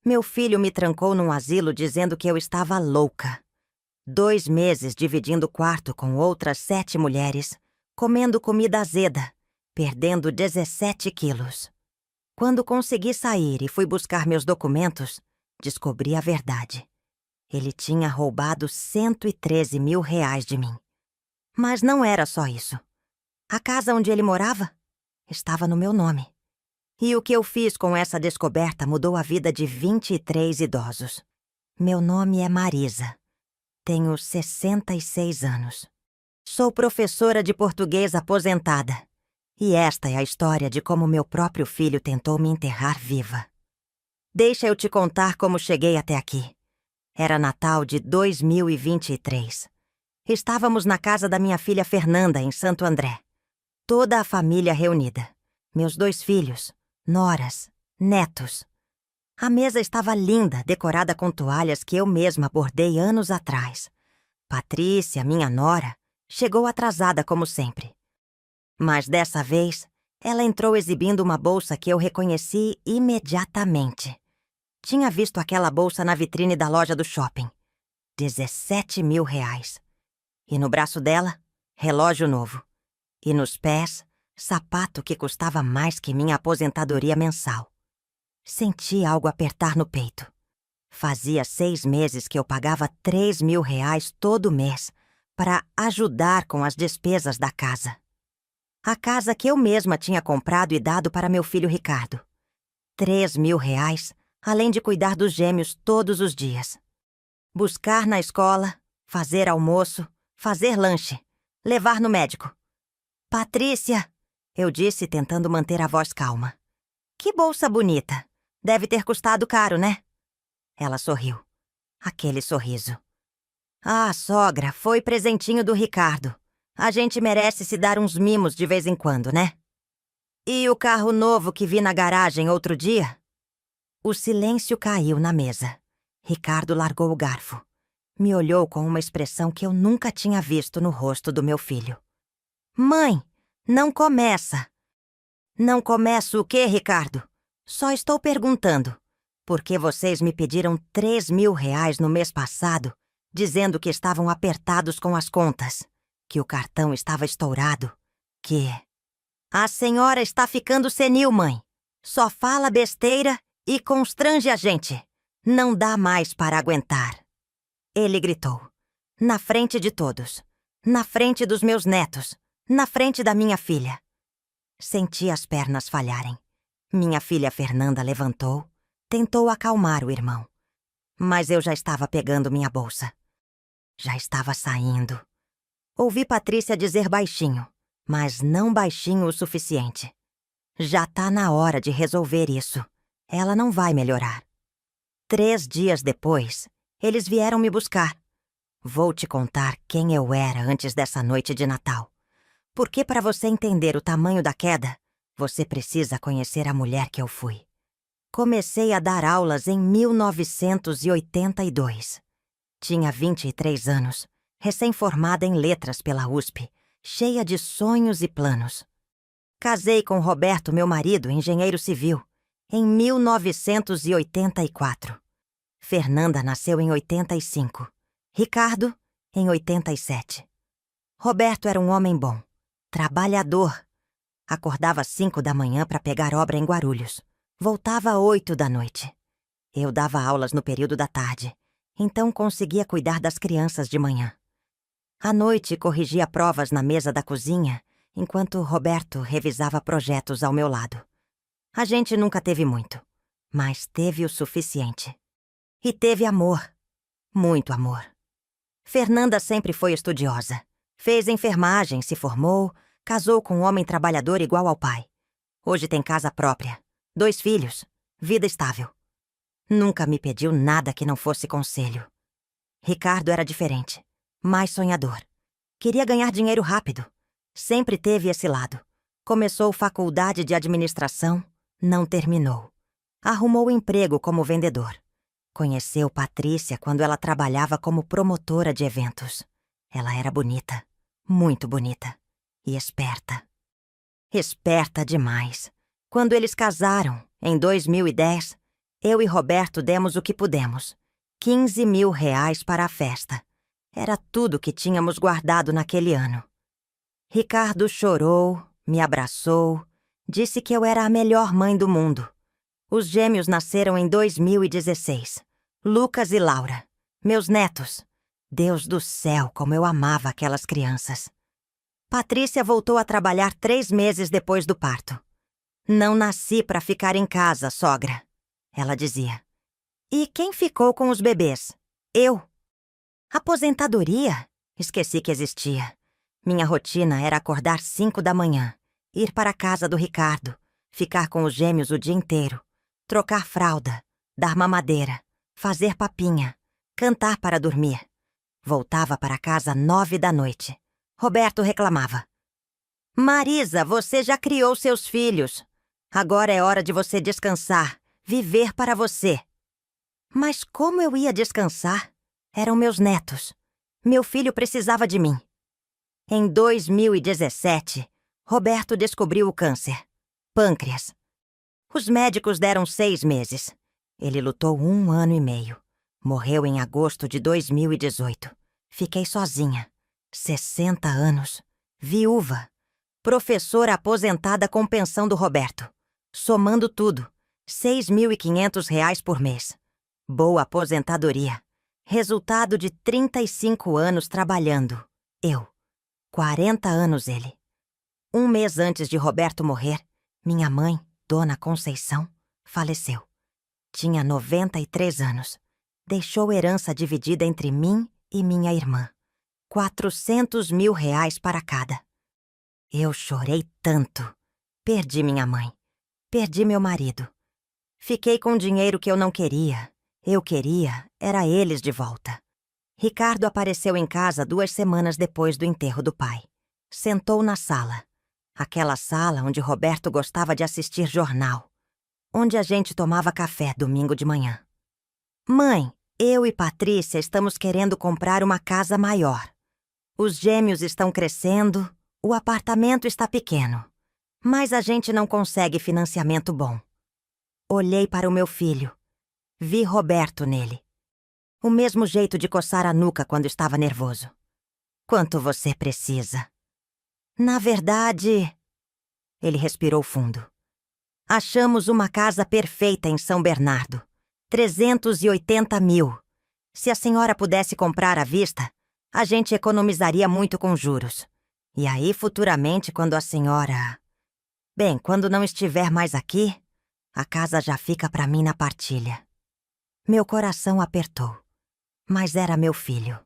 Meu filho me trancou num asilo dizendo que eu estava louca. 2 meses dividindo quarto com outras 7 mulheres, comendo comida azeda, perdendo 17 quilos. Quando consegui sair e fui buscar meus documentos, descobri a verdade. Ele tinha roubado 113 mil reais de mim. Mas não era só isso. A casa onde ele morava estava no meu nome. E o que eu fiz com essa descoberta mudou a vida de 23 idosos. Meu nome é Marisa. Tenho 66 anos. Sou professora de português aposentada. E esta é a história de como meu próprio filho tentou me enterrar viva. Deixa eu te contar como cheguei até aqui. Era Natal de 2023. Estávamos na casa da minha filha Fernanda, em Santo André. Toda a família reunida. Meus 2 filhos, noras, netos. A mesa estava linda, decorada com toalhas que eu mesma bordei anos atrás. Patrícia, minha nora, chegou atrasada como sempre. Mas dessa vez, ela entrou exibindo uma bolsa que eu reconheci imediatamente. Tinha visto aquela bolsa na vitrine da loja do shopping. 17 mil reais. E no braço dela, relógio novo. E nos pés, sapato que custava mais que minha aposentadoria mensal. Senti algo apertar no peito. Fazia 6 meses que eu pagava 3 mil reais todo mês para ajudar com as despesas da casa. A casa que eu mesma tinha comprado e dado para meu filho Ricardo. 3 mil reais, além de cuidar dos gêmeos todos os dias. Buscar na escola, fazer almoço, fazer lanche, levar no médico. Patrícia, eu disse tentando manter a voz calma. Que bolsa bonita. Deve ter custado caro, né? Ela sorriu. Aquele sorriso. Ah, sogra, foi presentinho do Ricardo. A gente merece se dar uns mimos de vez em quando, né? E o carro novo que vi na garagem outro dia? O silêncio caiu na mesa. Ricardo largou o garfo. Me olhou com uma expressão que eu nunca tinha visto no rosto do meu filho. Mãe, não começa. Não começo o quê, Ricardo? Só estou perguntando. Porque vocês me pediram 3 mil reais no mês passado, dizendo que estavam apertados com as contas, que o cartão estava estourado, que... A senhora está ficando senil, mãe. Só fala besteira e constrange a gente. Não dá mais para aguentar. Ele gritou. Na frente de todos. Na frente dos meus netos. Na frente da minha filha. Senti as pernas falharem. Minha filha Fernanda levantou, tentou acalmar o irmão. Mas eu já estava pegando minha bolsa. Já estava saindo. Ouvi Patrícia dizer baixinho, mas não baixinho o suficiente. Já tá na hora de resolver isso. Ela não vai melhorar. 3 dias depois, eles vieram me buscar. Vou te contar quem eu era antes dessa noite de Natal. Porque para você entender o tamanho da queda, você precisa conhecer a mulher que eu fui. Comecei a dar aulas em 1982. Tinha 23 anos, recém-formada em letras pela USP, cheia de sonhos e planos. Casei com Roberto, meu marido, engenheiro civil, em 1984. Fernanda nasceu em 85. Ricardo, em 87. Roberto era um homem bom, trabalhador. Acordava às 5 da manhã para pegar obra em Guarulhos. Voltava às 8 da noite. Eu dava aulas no período da tarde, então conseguia cuidar das crianças de manhã. À noite, corrigia provas na mesa da cozinha, enquanto Roberto revisava projetos ao meu lado. A gente nunca teve muito, mas teve o suficiente. E teve amor. Muito amor. Fernanda sempre foi estudiosa. Fez enfermagem, se formou, casou com um homem trabalhador igual ao pai. Hoje tem casa própria, 2 filhos, vida estável. Nunca me pediu nada que não fosse conselho. Ricardo era diferente, mais sonhador. Queria ganhar dinheiro rápido. Sempre teve esse lado. Começou faculdade de administração, não terminou. Arrumou emprego como vendedor. Conheceu Patrícia quando ela trabalhava como promotora de eventos. Ela era bonita, muito bonita e esperta. Esperta demais. Quando eles casaram, em 2010, Eu e Roberto demos o que pudemos. 15 mil reais para a festa. Era tudo que tínhamos guardado naquele ano. Ricardo chorou, me abraçou, disse que eu era a melhor mãe do mundo. Os gêmeos nasceram em 2016. Lucas e Laura, meus netos. Deus do céu, como eu amava aquelas crianças. Patrícia voltou a trabalhar 3 meses depois do parto. Não nasci para ficar em casa, sogra, ela dizia. E quem ficou com os bebês? Eu. Aposentadoria? Esqueci que existia. Minha rotina era acordar 5 da manhã, ir para a casa do Ricardo, ficar com os gêmeos o dia inteiro, trocar fralda, dar mamadeira, fazer papinha, cantar para dormir. Voltava para casa 9 da noite. Roberto reclamava. Marisa, você já criou seus filhos. Agora é hora de você descansar, viver para você. Mas como eu ia descansar? Eram meus netos. Meu filho precisava de mim. Em 2017, Roberto descobriu o câncer. Pâncreas. Os médicos deram 6 meses. Ele lutou 1 ano e meio. Morreu em agosto de 2018. Fiquei sozinha. 60 anos. Viúva. Professora aposentada com pensão do Roberto. Somando tudo, R$6.500 por mês. Boa aposentadoria. Resultado de 35 anos trabalhando. Eu. 40 anos ele. 1 mês antes de Roberto morrer, minha mãe, Dona Conceição, faleceu. Tinha 93 anos. Deixou herança dividida entre mim e minha irmã. R$400 mil para cada. Eu chorei tanto. Perdi minha mãe. Perdi meu marido. Fiquei com dinheiro que eu não queria. Eu queria era eles de volta. Ricardo apareceu em casa 2 semanas depois do enterro do pai. Sentou na sala. Aquela sala onde Roberto gostava de assistir jornal. Onde a gente tomava café domingo de manhã. Mãe, eu e Patrícia estamos querendo comprar uma casa maior. Os gêmeos estão crescendo, o apartamento está pequeno. Mas a gente não consegue financiamento bom. Olhei para o meu filho. Vi Roberto nele. O mesmo jeito de coçar a nuca quando estava nervoso. Quanto você precisa? Na verdade... Ele respirou fundo. Achamos uma casa perfeita em São Bernardo. 380 mil. Se a senhora pudesse comprar à vista, a gente economizaria muito com juros. E aí, futuramente, quando a senhora... Bem, quando não estiver mais aqui, a casa já fica para mim na partilha. Meu coração apertou. Mas era meu filho,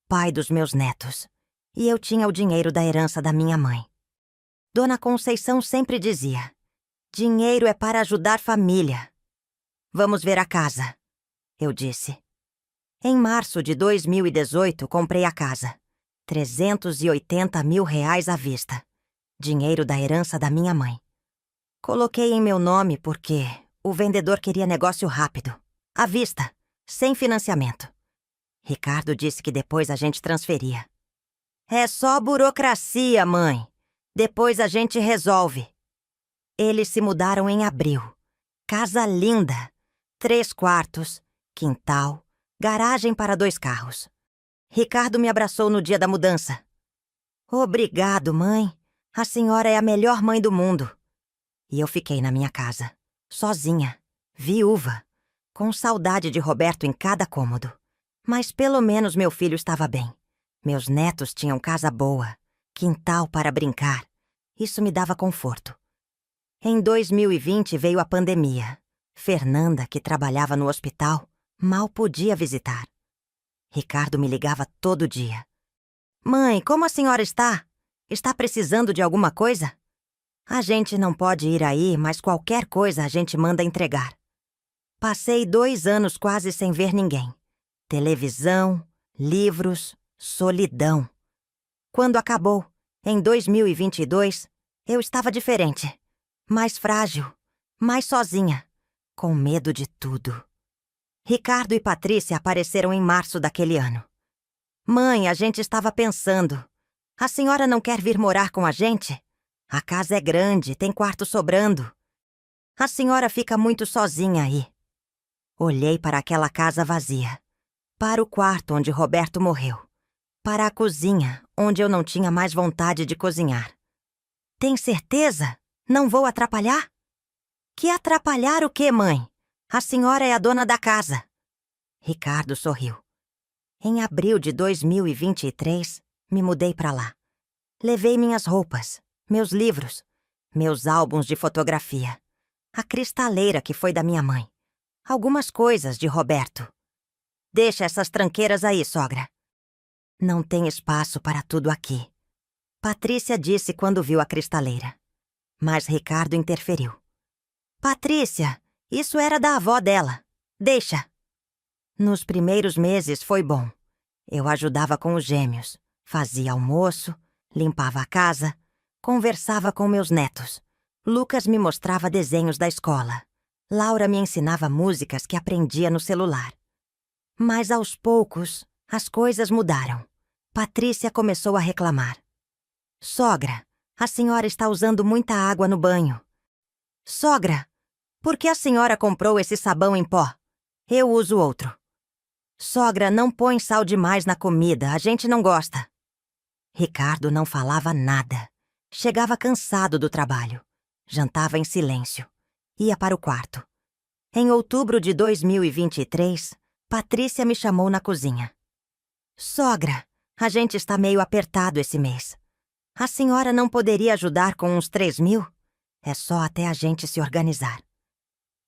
pai dos meus netos, e eu tinha o dinheiro da herança da minha mãe. Dona Conceição sempre dizia, dinheiro é para ajudar família. Vamos ver a casa, eu disse. Em março de 2018, comprei a casa. 380 mil à vista. Dinheiro da herança da minha mãe. Coloquei em meu nome porque o vendedor queria negócio rápido, à vista, sem financiamento. Ricardo disse que depois a gente transferia. É só burocracia, mãe. Depois a gente resolve. Eles se mudaram em abril. Casa linda. 3 quartos, quintal, garagem para 2 carros. Ricardo me abraçou no dia da mudança. Obrigado, mãe. A senhora é a melhor mãe do mundo. E eu fiquei na minha casa, sozinha, viúva, com saudade de Roberto em cada cômodo. Mas pelo menos meu filho estava bem. Meus netos tinham casa boa, quintal para brincar. Isso me dava conforto. Em 2020 veio a pandemia. Fernanda, que trabalhava no hospital, mal podia visitar. Ricardo me ligava todo dia. Mãe, como a senhora está? Está precisando de alguma coisa? A gente não pode ir aí, mas qualquer coisa a gente manda entregar. Passei 2 anos quase sem ver ninguém. Televisão, livros, solidão. Quando acabou, em 2022, eu estava diferente. Mais frágil, mais sozinha, com medo de tudo. Ricardo e Patrícia apareceram em março daquele ano. Mãe, a gente estava pensando. A senhora não quer vir morar com a gente? A casa é grande, tem quarto sobrando. A senhora fica muito sozinha aí. Olhei para aquela casa vazia, para o quarto onde Roberto morreu, para a cozinha, onde eu não tinha mais vontade de cozinhar. Tem certeza? Não vou atrapalhar? Que atrapalhar o quê, mãe? A senhora é a dona da casa. Ricardo sorriu. Em abril de 2023, me mudei para lá. Levei minhas roupas, meus livros, meus álbuns de fotografia, a cristaleira que foi da minha mãe, algumas coisas de Roberto. Deixa essas tranqueiras aí, sogra. Não tem espaço para tudo aqui. Patrícia disse quando viu a cristaleira. Mas Ricardo interferiu. Patrícia, isso era da avó dela. Deixa. Nos primeiros meses foi bom. Eu ajudava com os gêmeos, fazia almoço, limpava a casa, conversava com meus netos. Lucas me mostrava desenhos da escola. Laura me ensinava músicas que aprendia no celular. Mas aos poucos, as coisas mudaram. Patrícia começou a reclamar. Sogra, a senhora está usando muita água no banho. Sogra, por que a senhora comprou esse sabão em pó? Eu uso outro. Sogra, não põe sal demais na comida, a gente não gosta. Ricardo não falava nada. Chegava cansado do trabalho. Jantava em silêncio. Ia para o quarto. Em outubro de 2023, Patrícia me chamou na cozinha. Sogra, a gente está meio apertado esse mês. A senhora não poderia ajudar com uns 3.000? É só até a gente se organizar.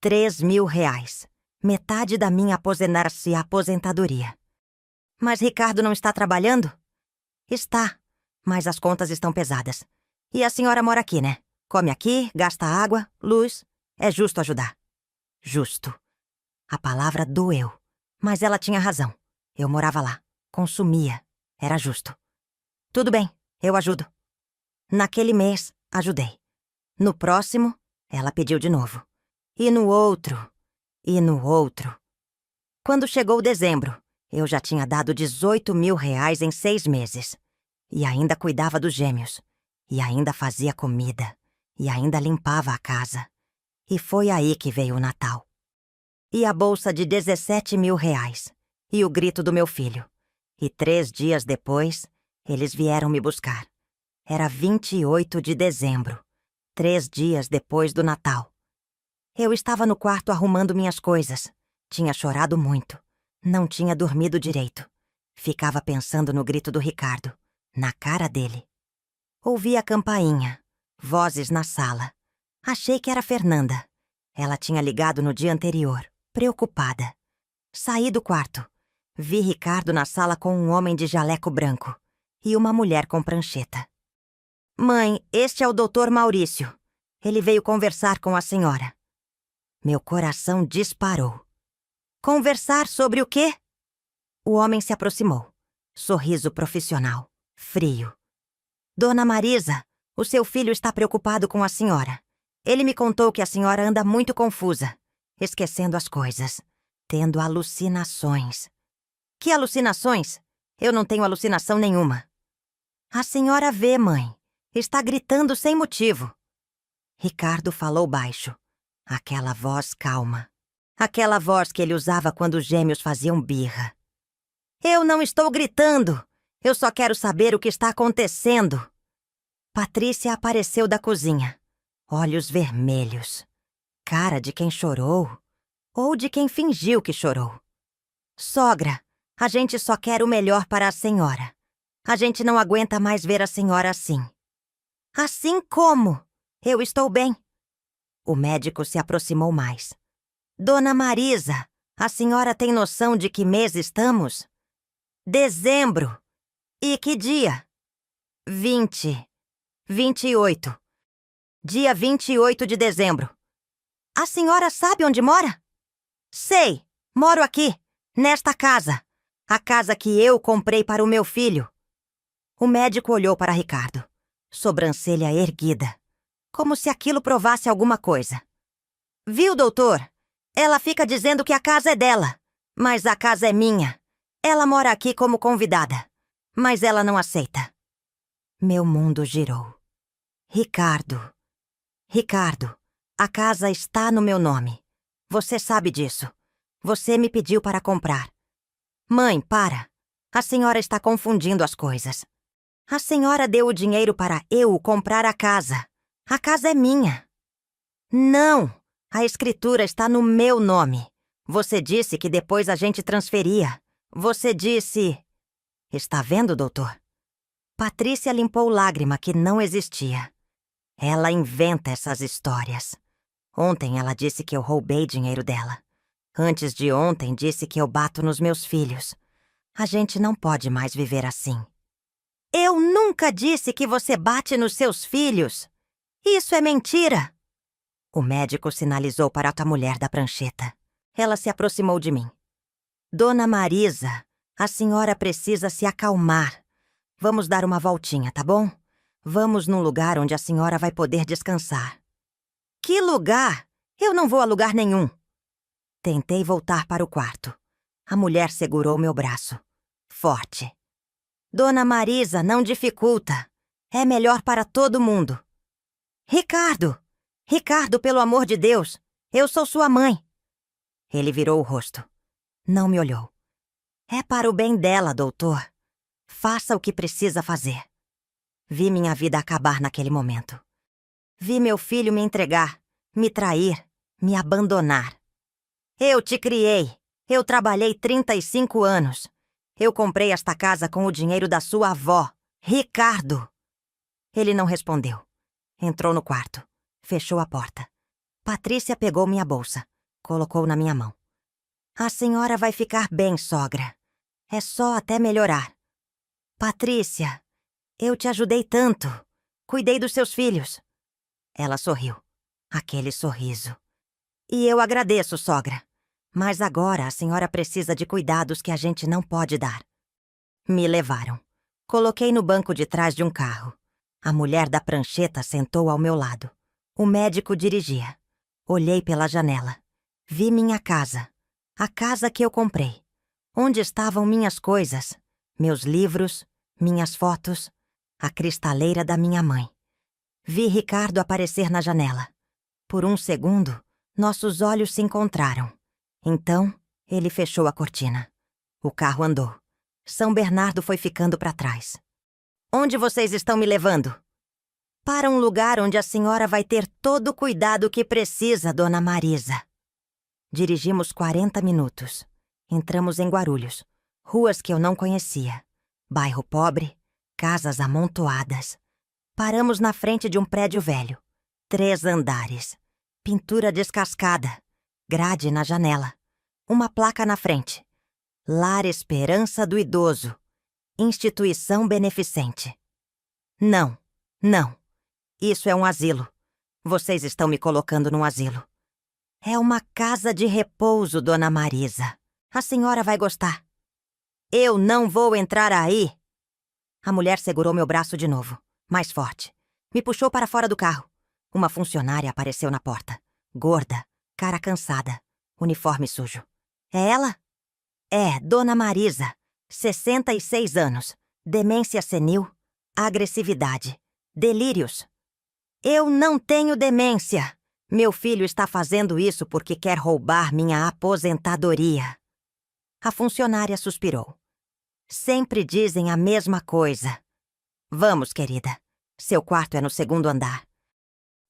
3.000 reais. Metade da minha aposentadoria. Mas Ricardo não está trabalhando? Está, mas as contas estão pesadas. E a senhora mora aqui, né? Come aqui, gasta água, luz. É justo ajudar. Justo. A palavra doeu. Mas ela tinha razão. Eu morava lá. Consumia. Era justo. Tudo bem, eu ajudo. Naquele mês, ajudei. No próximo, ela pediu de novo. E no outro. E no outro. Quando chegou dezembro, eu já tinha dado 18.000 reais em 6 meses. E ainda cuidava dos gêmeos. E ainda fazia comida. E ainda limpava a casa. E foi aí que veio o Natal. E a bolsa de 17.000 reais. E o grito do meu filho. E 3 dias depois, eles vieram me buscar. Era 28 de dezembro. 3 dias depois do Natal. Eu estava no quarto arrumando minhas coisas. Tinha chorado muito. Não tinha dormido direito. Ficava pensando no grito do Ricardo, na cara dele. Ouvi a campainha, vozes na sala. Achei que era Fernanda. Ela tinha ligado no dia anterior, preocupada. Saí do quarto. Vi Ricardo na sala com um homem de jaleco branco e uma mulher com prancheta. Mãe, este é o Dr. Maurício. Ele veio conversar com a senhora. Meu coração disparou. Conversar sobre o quê? O homem se aproximou. Sorriso profissional, frio. Dona Marisa, o seu filho está preocupado com a senhora. Ele me contou que a senhora anda muito confusa, esquecendo as coisas, tendo alucinações. Que alucinações? Eu não tenho alucinação nenhuma. A senhora vê, mãe. Está gritando sem motivo. Ricardo falou baixo. Aquela voz calma. Aquela voz que ele usava quando os gêmeos faziam birra. Eu não estou gritando. Eu só quero saber o que está acontecendo. Patrícia apareceu da cozinha. Olhos vermelhos. Cara de quem chorou. Ou de quem fingiu que chorou. Sogra, a gente só quer o melhor para a senhora. A gente não aguenta mais ver a senhora assim. Assim como? Eu estou bem. O médico se aproximou mais. Dona Marisa, a senhora tem noção de que mês estamos? Dezembro. E que dia? 28. Dia 28 de dezembro. A senhora sabe onde mora? Sei. Moro aqui, nesta casa. A casa que eu comprei para o meu filho. O médico olhou para Ricardo. Sobrancelha erguida. Como se aquilo provasse alguma coisa. Viu, doutor? Ela fica dizendo que a casa é dela. Mas a casa é minha. Ela mora aqui como convidada. Mas ela não aceita. Meu mundo girou. Ricardo. Ricardo, a casa está no meu nome. Você sabe disso. Você me pediu para comprar. Mãe, para. A senhora está confundindo as coisas. A senhora deu o dinheiro para eu comprar a casa. A casa é minha. Não! A escritura está no meu nome. Você disse que depois a gente transferia. Você disse... Está vendo, doutor? Patrícia limpou lágrima que não existia. Ela inventa essas histórias. Ontem ela disse que eu roubei dinheiro dela. Antes de ontem disse que eu bato nos meus filhos. A gente não pode mais viver assim. Eu nunca disse que você bate nos seus filhos. Isso é mentira. O médico sinalizou para a mulher da prancheta. Ela se aproximou de mim. Dona Marisa, a senhora precisa se acalmar. Vamos dar uma voltinha, tá bom? Vamos num lugar onde a senhora vai poder descansar. Que lugar? Eu não vou a lugar nenhum. Tentei voltar para o quarto. A mulher segurou meu braço. Forte. Dona Marisa, não dificulta. É melhor para todo mundo. Ricardo! Ricardo, pelo amor de Deus! Eu sou sua mãe. Ele virou o rosto. Não me olhou. É para o bem dela, doutor. Faça o que precisa fazer. Vi minha vida acabar naquele momento. Vi meu filho me entregar, me trair, me abandonar. Eu te criei. Eu trabalhei 35 anos. Eu comprei esta casa com o dinheiro da sua avó, Ricardo. Ele não respondeu. Entrou no quarto. Fechou a porta. Patrícia pegou minha bolsa. Colocou na minha mão. A senhora vai ficar bem, sogra. É só até melhorar. Patrícia, eu te ajudei tanto. Cuidei dos seus filhos. Ela sorriu. Aquele sorriso. E eu agradeço, sogra. Mas agora a senhora precisa de cuidados que a gente não pode dar. Me levaram. Coloquei no banco de trás de um carro. A mulher da prancheta sentou ao meu lado. O médico dirigia. Olhei pela janela. Vi minha casa. A casa que eu comprei. Onde estavam minhas coisas, meus livros, minhas fotos, a cristaleira da minha mãe. Vi Ricardo aparecer na janela. Por um segundo, nossos olhos se encontraram. Então, ele fechou a cortina. O carro andou. São Bernardo foi ficando para trás. Onde vocês estão me levando? Para um lugar onde a senhora vai ter todo o cuidado que precisa, Dona Marisa. Dirigimos 40 minutos. Entramos em Guarulhos. Ruas que eu não conhecia. Bairro pobre, casas amontoadas. Paramos na frente de um prédio velho. 3 andares. Pintura descascada. Grade na janela. Uma placa na frente. Lar Esperança do Idoso. Instituição beneficente. Não, não. Isso é um asilo. Vocês estão me colocando num asilo. É uma casa de repouso, Dona Marisa. A senhora vai gostar. Eu não vou entrar aí. A mulher segurou meu braço de novo, mais forte. Me puxou para fora do carro. Uma funcionária apareceu na porta. Gorda, cara cansada, uniforme sujo. É ela? É, Dona Marisa. 66 anos. Demência senil. Agressividade. Delírios. Eu não tenho demência. Meu filho está fazendo isso porque quer roubar minha aposentadoria. A funcionária suspirou. Sempre dizem a mesma coisa. Vamos, querida. Seu quarto é no 2º andar.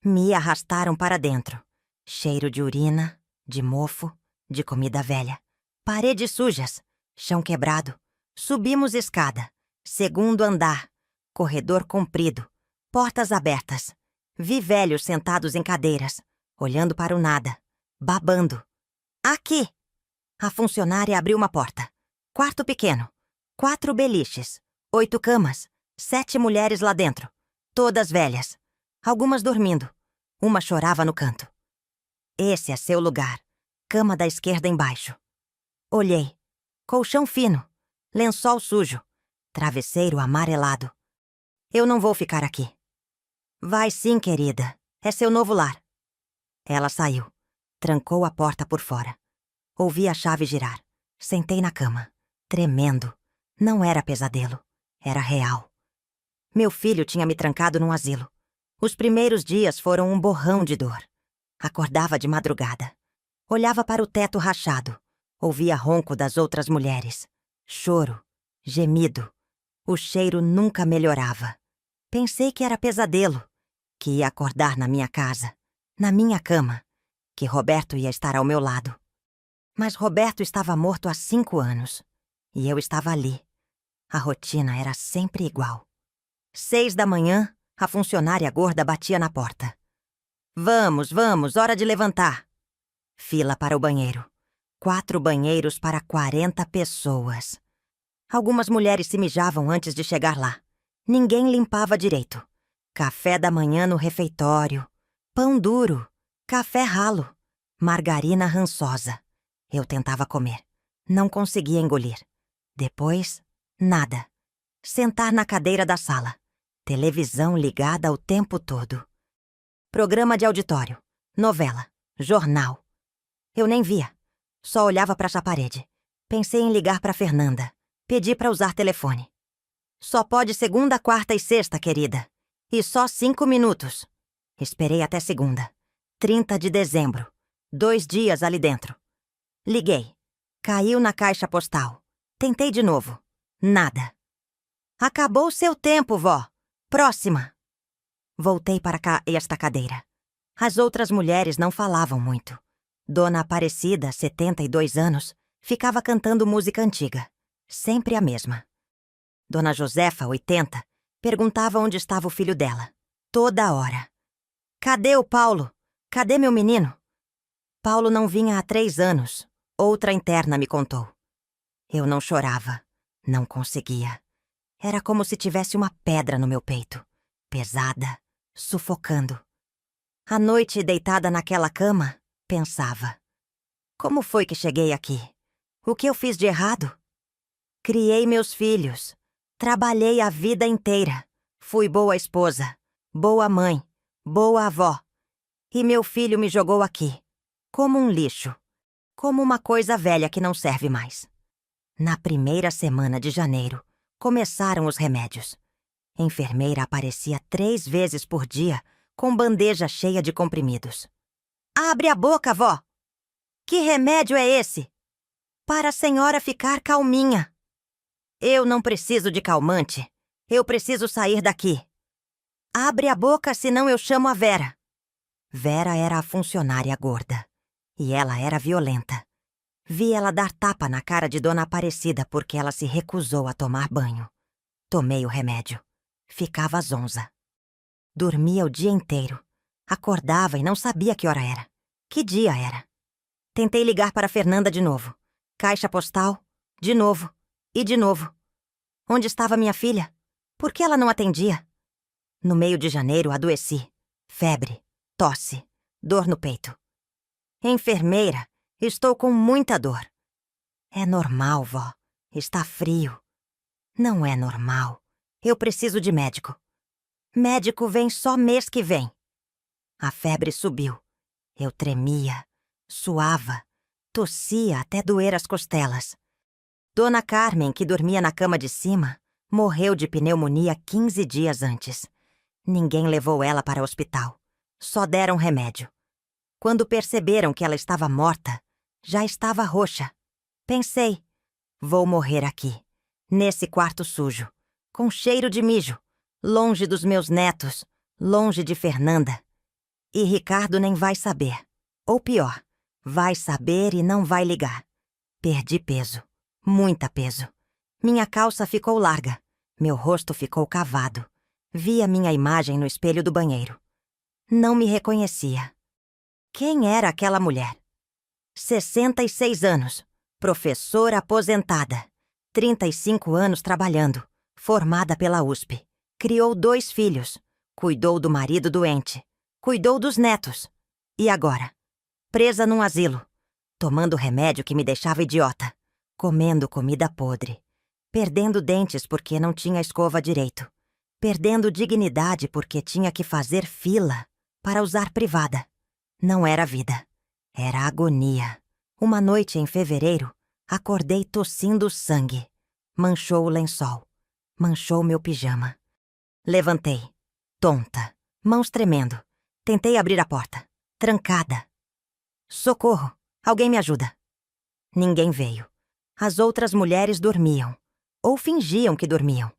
Me arrastaram para dentro. Cheiro de urina, de mofo, de comida velha. Paredes sujas, chão quebrado. Subimos escada. 2º andar. Corredor comprido. Portas abertas. Vi velhos sentados em cadeiras, olhando para o nada, babando. Aqui! A funcionária abriu uma porta. Quarto pequeno. 4 beliches. 8 camas. 7 mulheres lá dentro. Todas velhas. Algumas dormindo. Uma chorava no canto. Esse é seu lugar. Cama da esquerda embaixo. Olhei. Colchão fino. Lençol sujo. Travesseiro amarelado. Eu não vou ficar aqui. Vai sim, querida. É seu novo lar. Ela saiu. Trancou a porta por fora. Ouvi a chave girar. Sentei na cama. Tremendo. Não era pesadelo. Era real. Meu filho tinha me trancado num asilo. Os primeiros dias foram um borrão de dor. Acordava de madrugada. Olhava para o teto rachado. Ouvia ronco das outras mulheres. Choro. Gemido. O cheiro nunca melhorava. Pensei que era pesadelo, que ia acordar na minha casa, na minha cama, que Roberto ia estar ao meu lado. Mas Roberto estava morto há 5 anos. E eu estava ali. A rotina era sempre igual. 6 da manhã, a funcionária gorda batia na porta. Vamos, hora de levantar. Fila para o banheiro. 4 banheiros para 40 pessoas. Algumas mulheres se mijavam antes de chegar lá. Ninguém limpava direito. Café da manhã no refeitório. Pão duro. Café ralo. Margarina rançosa. Eu tentava comer. Não conseguia engolir. Depois, nada. Sentar na cadeira da sala. Televisão ligada o tempo todo. Programa de auditório. Novela. Jornal. Eu nem via. Só olhava para essa parede. Pensei em ligar para Fernanda. Pedi para usar telefone. Só pode segunda, quarta e sexta, querida. E só 5 minutos. Esperei até segunda. 30 de dezembro. 2 dias ali dentro. Liguei. Caiu na caixa postal. Tentei de novo. Nada. Acabou o seu tempo, vó. Próxima. Voltei para esta cadeira. As outras mulheres não falavam muito. Dona Aparecida, 72 anos, ficava cantando música antiga. Sempre a mesma. Dona Josefa, 80, perguntava onde estava o filho dela. Toda hora. Cadê o Paulo? Cadê meu menino? Paulo não vinha há 3 anos. Outra interna me contou. Eu não chorava. Não conseguia. Era como se tivesse uma pedra no meu peito. Pesada. Sufocando. À noite, deitada naquela cama, pensava. Como foi que cheguei aqui? O que eu fiz de errado? Criei meus filhos. Trabalhei a vida inteira. Fui boa esposa, boa mãe, boa avó. E meu filho me jogou aqui, como um lixo, como uma coisa velha que não serve mais. Na primeira semana de janeiro, começaram os remédios. Enfermeira aparecia 3 vezes por dia com bandeja cheia de comprimidos. Abre a boca, vó! Que remédio é esse? Para a senhora ficar calminha. Eu não preciso de calmante. Eu preciso sair daqui. Abre a boca, senão eu chamo a Vera. Vera era a funcionária gorda. E ela era violenta. Vi ela dar tapa na cara de Dona Aparecida porque ela se recusou a tomar banho. Tomei o remédio. Ficava zonza. Dormia o dia inteiro. Acordava e não sabia que hora era. Que dia era? Tentei ligar para Fernanda de novo. Caixa postal, de novo. E de novo. Onde estava minha filha? Por que ela não atendia? No meio de janeiro, adoeci. Febre, tosse, dor no peito. Enfermeira, estou com muita dor. É normal, vó. Está frio. Não é normal. Eu preciso de médico. Médico vem só mês que vem. A febre subiu. Eu tremia, suava, tossia até doer as costelas. Dona Carmen, que dormia na cama de cima, morreu de pneumonia 15 dias antes. Ninguém levou ela para o hospital. Só deram remédio. Quando perceberam que ela estava morta, já estava roxa. Pensei, vou morrer aqui, nesse quarto sujo, com cheiro de mijo, longe dos meus netos, longe de Fernanda. E Ricardo nem vai saber. Ou pior, vai saber e não vai ligar. Perdi peso. Muita peso. Minha calça ficou larga. Meu rosto ficou cavado. Vi a minha imagem no espelho do banheiro. Não me reconhecia. Quem era aquela mulher? 66 anos. Professora aposentada. 35 anos trabalhando. Formada pela USP. Criou 2 filhos. Cuidou do marido doente. Cuidou dos netos. E agora? Presa num asilo. Tomando remédio que me deixava idiota. Comendo comida podre. Perdendo dentes porque não tinha escova direito. Perdendo dignidade porque tinha que fazer fila para usar privada. Não era vida. Era agonia. Uma noite em fevereiro, acordei tossindo sangue. Manchou o lençol. Manchou meu pijama. Levantei. Tonta. Mãos tremendo. Tentei abrir a porta. Trancada. Socorro! Alguém me ajuda. Ninguém veio. As outras mulheres dormiam. Ou fingiam que dormiam.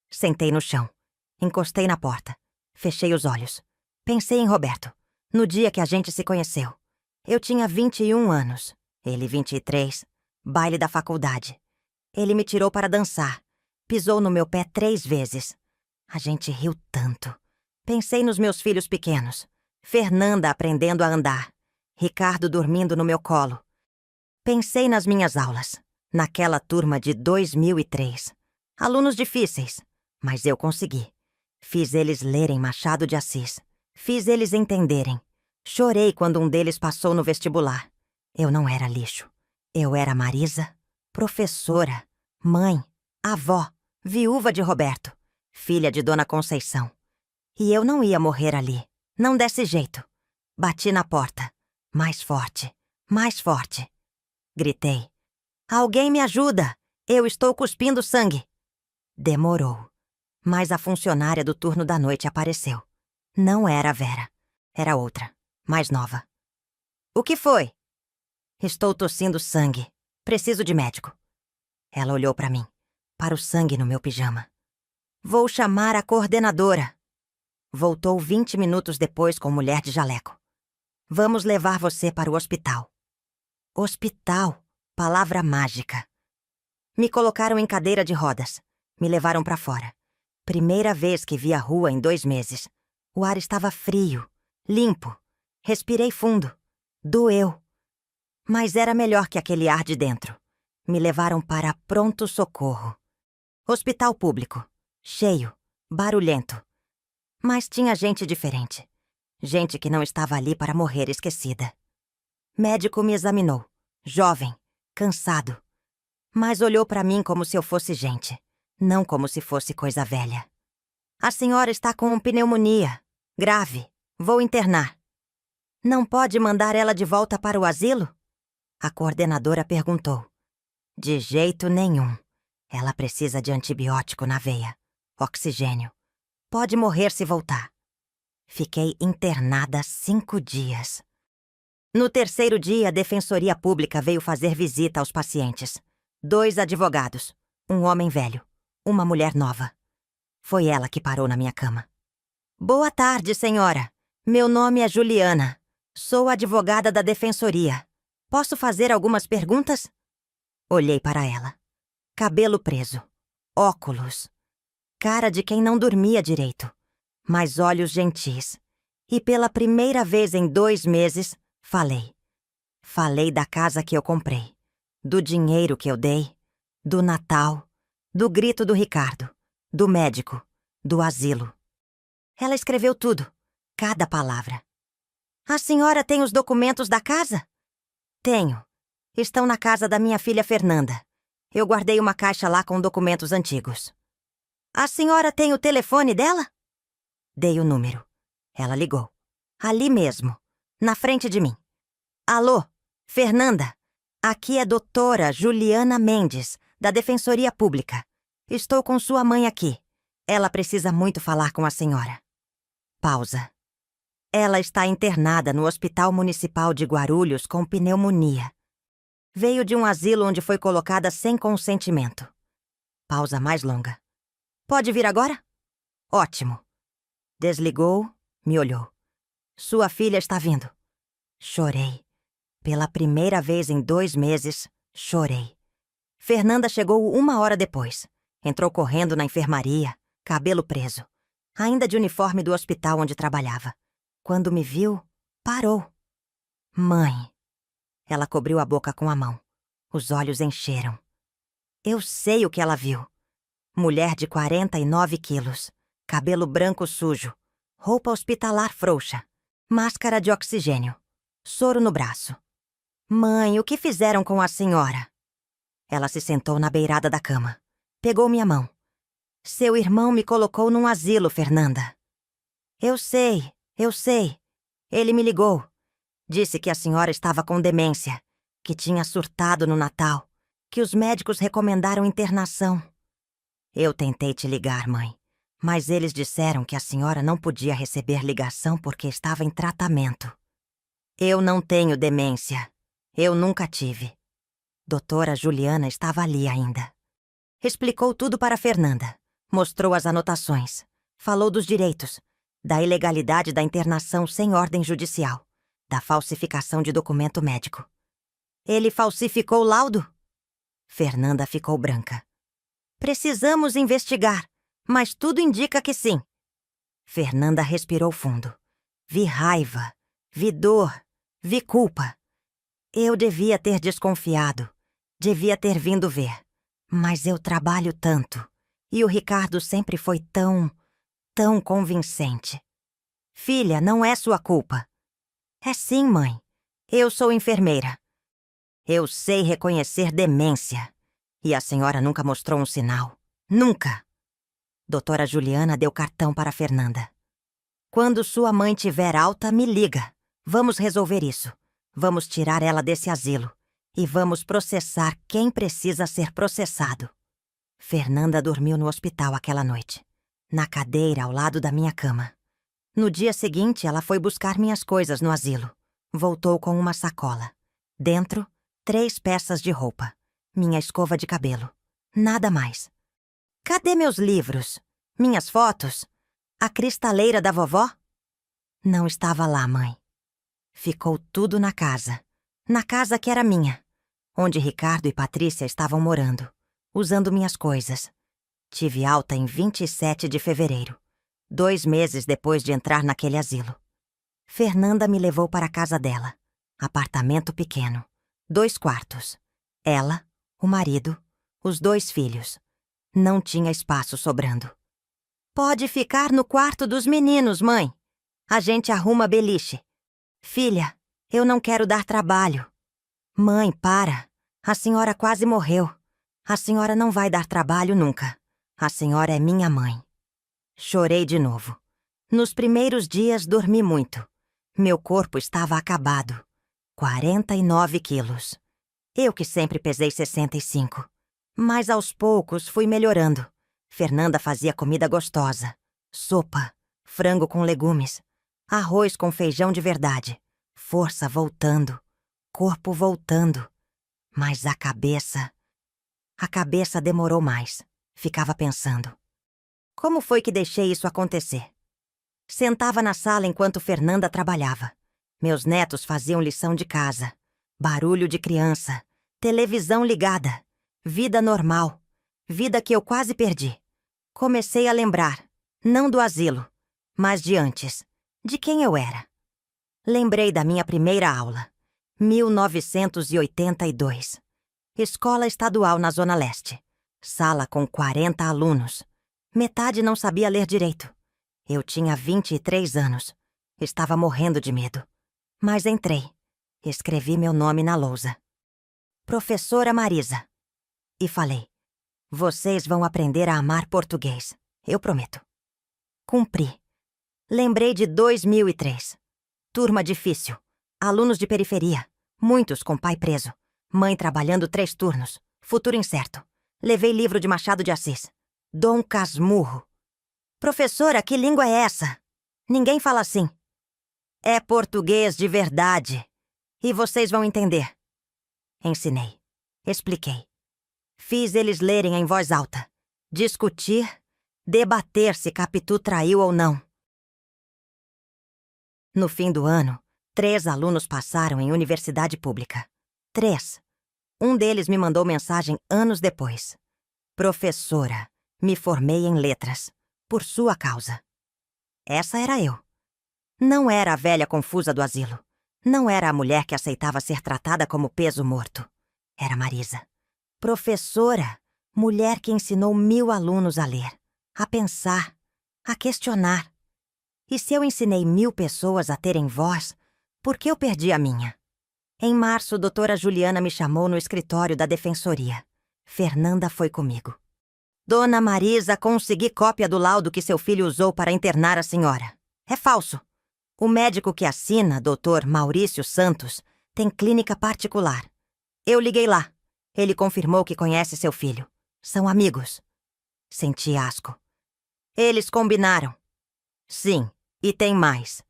Sentei no chão. Encostei na porta. Fechei os olhos. Pensei em Roberto. No dia que a gente se conheceu. Eu tinha 21 anos. Ele 23. Baile da faculdade. Ele me tirou para dançar. Pisou no meu pé 3 vezes. A gente riu tanto. Pensei nos meus filhos pequenos. Fernanda aprendendo a andar. Ricardo dormindo no meu colo. Pensei nas minhas aulas. Naquela turma de 2003. Alunos difíceis. Mas eu consegui. Fiz eles lerem Machado de Assis. Fiz eles entenderem. Chorei quando um deles passou no vestibular. Eu não era lixo. Eu era Marisa, professora, mãe, avó, viúva de Roberto, filha de Dona Conceição. E eu não ia morrer ali. Não desse jeito. Bati na porta. Mais forte. Mais forte. Gritei. Alguém me ajuda! Eu estou cuspindo sangue. Demorou. Mas a funcionária do turno da noite apareceu. Não era a Vera. Era outra, mais nova. O que foi? Estou tossindo sangue. Preciso de médico. Ela olhou para mim, para o sangue no meu pijama. Vou chamar a coordenadora. Voltou 20 minutos depois com mulher de jaleco. Vamos levar você para o hospital. Hospital, palavra mágica. Me colocaram em cadeira de rodas. Me levaram para fora. Primeira vez que vi a rua em 2 meses. O ar estava frio, limpo. Respirei fundo. Doeu. Mas era melhor que aquele ar de dentro. Me levaram para pronto-socorro. Hospital público. Cheio. Barulhento. Mas tinha gente diferente. Gente que não estava ali para morrer esquecida. Médico me examinou. Jovem. Cansado. Mas olhou para mim como se eu fosse gente. Não como se fosse coisa velha. A senhora está com pneumonia. Grave. Vou internar. Não pode mandar ela de volta para o asilo? A coordenadora perguntou. De jeito nenhum. Ela precisa de antibiótico na veia. Oxigênio. Pode morrer se voltar. Fiquei internada 5 dias. No 3º dia, a Defensoria Pública veio fazer visita aos pacientes. 2 advogados. Um homem velho. Uma mulher nova. Foi ela que parou na minha cama. Boa tarde, senhora. Meu nome é Juliana. Sou advogada da Defensoria. Posso fazer algumas perguntas? Olhei para ela. Cabelo preso. Óculos. Cara de quem não dormia direito. Mas olhos gentis. E pela primeira vez em 2 meses, falei. Falei da casa que eu comprei. Do dinheiro que eu dei. Do Natal. Do grito do Ricardo. Do médico. Do asilo. Ela escreveu tudo. Cada palavra. A senhora tem os documentos da casa? Tenho. Estão na casa da minha filha Fernanda. Eu guardei uma caixa lá com documentos antigos. A senhora tem o telefone dela? Dei o número. Ela ligou. Ali mesmo. Na frente de mim. Alô, Fernanda. Aqui é doutora Juliana Mendes, da Defensoria Pública. Estou com sua mãe aqui. Ela precisa muito falar com a senhora. Pausa. Ela está internada no Hospital Municipal de Guarulhos com pneumonia. Veio de um asilo onde foi colocada sem consentimento. Pausa mais longa. Pode vir agora? Ótimo. Desligou, me olhou. Sua filha está vindo. Chorei. Pela primeira vez em 2 meses, chorei. Fernanda chegou 1 hora depois. Entrou correndo na enfermaria, cabelo preso. Ainda de uniforme do hospital onde trabalhava. Quando me viu, parou. Mãe. Ela cobriu a boca com a mão. Os olhos encheram. Eu sei o que ela viu. Mulher de 49 quilos. Cabelo branco sujo. Roupa hospitalar frouxa. Máscara de oxigênio. Soro no braço. Mãe, o que fizeram com a senhora? Ela se sentou na beirada da cama. Pegou minha mão. Seu irmão me colocou num asilo, Fernanda. Eu sei. Ele me ligou. Disse que a senhora estava com demência, que tinha surtado no Natal, que os médicos recomendaram internação. Eu tentei te ligar, mãe, mas eles disseram que a senhora não podia receber ligação porque estava em tratamento. Eu não tenho demência. Eu nunca tive. Doutora Juliana estava ali ainda. Explicou tudo para Fernanda. Mostrou as anotações. Falou dos direitos, da ilegalidade da internação sem ordem judicial, da falsificação de documento médico. Ele falsificou o laudo? Fernanda ficou branca. Precisamos investigar, mas tudo indica que sim. Fernanda respirou fundo. Vi raiva, vi dor, vi culpa. Eu devia ter desconfiado, devia ter vindo ver. Mas eu trabalho tanto, e o Ricardo sempre foi tão convincente. Filha, não é sua culpa. É sim, mãe. Eu sou enfermeira. Eu sei reconhecer demência. E a senhora nunca mostrou um sinal. Nunca. Doutora Juliana deu cartão para Fernanda. Quando sua mãe tiver alta, me liga. Vamos resolver isso. Vamos tirar ela desse asilo. E vamos processar quem precisa ser processado. Fernanda dormiu no hospital aquela noite, na cadeira ao lado da minha cama. No dia seguinte, ela foi buscar minhas coisas no asilo. Voltou com uma sacola. Dentro, 3 peças de roupa. Minha escova de cabelo. Nada mais. Cadê meus livros? Minhas fotos? A cristaleira da vovó? Não estava lá, mãe. Ficou tudo na casa. Na casa que era minha, onde Ricardo e Patrícia estavam morando, usando minhas coisas. Tive alta em 27 de fevereiro, 2 meses depois de entrar naquele asilo. Fernanda me levou para a casa dela. Apartamento pequeno, 2 quartos. Ela, o marido, os 2 filhos. Não tinha espaço sobrando. Pode ficar no quarto dos meninos, mãe. A gente arruma beliche. Filha, eu não quero dar trabalho. Mãe, para. A senhora quase morreu. A senhora não vai dar trabalho nunca. A senhora é minha mãe. Chorei de novo. Nos primeiros dias dormi muito. Meu corpo estava acabado. 49 quilos. Eu que sempre pesei 65. Mas aos poucos fui melhorando. Fernanda fazia comida gostosa. Sopa, frango com legumes, arroz com feijão de verdade. Força voltando, corpo voltando. Mas a cabeça demorou mais. Ficava pensando. Como foi que deixei isso acontecer? Sentava na sala enquanto Fernanda trabalhava. Meus netos faziam lição de casa. Barulho de criança. Televisão ligada. Vida normal. Vida que eu quase perdi. Comecei a lembrar, não do asilo, mas de antes, de quem eu era. Lembrei da minha primeira aula. 1982. Escola estadual na Zona Leste. Sala com 40 alunos. Metade não sabia ler direito. Eu tinha 23 anos. Estava morrendo de medo. Mas entrei. Escrevi meu nome na lousa. Professora Marisa. E falei: vocês vão aprender a amar português. Eu prometo. Cumpri. Lembrei de 2003. Turma difícil. Alunos de periferia. Muitos com pai preso. Mãe trabalhando 3 turnos. Futuro incerto. Levei livro de Machado de Assis. Dom Casmurro. Professora, que língua é essa? Ninguém fala assim. É português de verdade. E vocês vão entender. Ensinei. Expliquei. Fiz eles lerem em voz alta. Discutir, debater se Capitu traiu ou não. No fim do ano, 3 alunos passaram em universidade pública. 3. Um deles me mandou mensagem anos depois. Professora, me formei em letras. Por sua causa. Essa era eu. Não era a velha confusa do asilo. Não era a mulher que aceitava ser tratada como peso morto. Era Marisa. Professora, mulher que ensinou 1000 alunos a ler, a pensar, a questionar. E se eu ensinei 1000 pessoas a terem voz, por que eu perdi a minha? Em março, doutora Juliana me chamou no escritório da defensoria. Fernanda foi comigo. Dona Marisa, consegui cópia do laudo que seu filho usou para internar a senhora. É falso. O médico que assina, doutor Maurício Santos, tem clínica particular. Eu liguei lá. Ele confirmou que conhece seu filho. São amigos. Senti asco. Eles combinaram. Sim, e tem mais.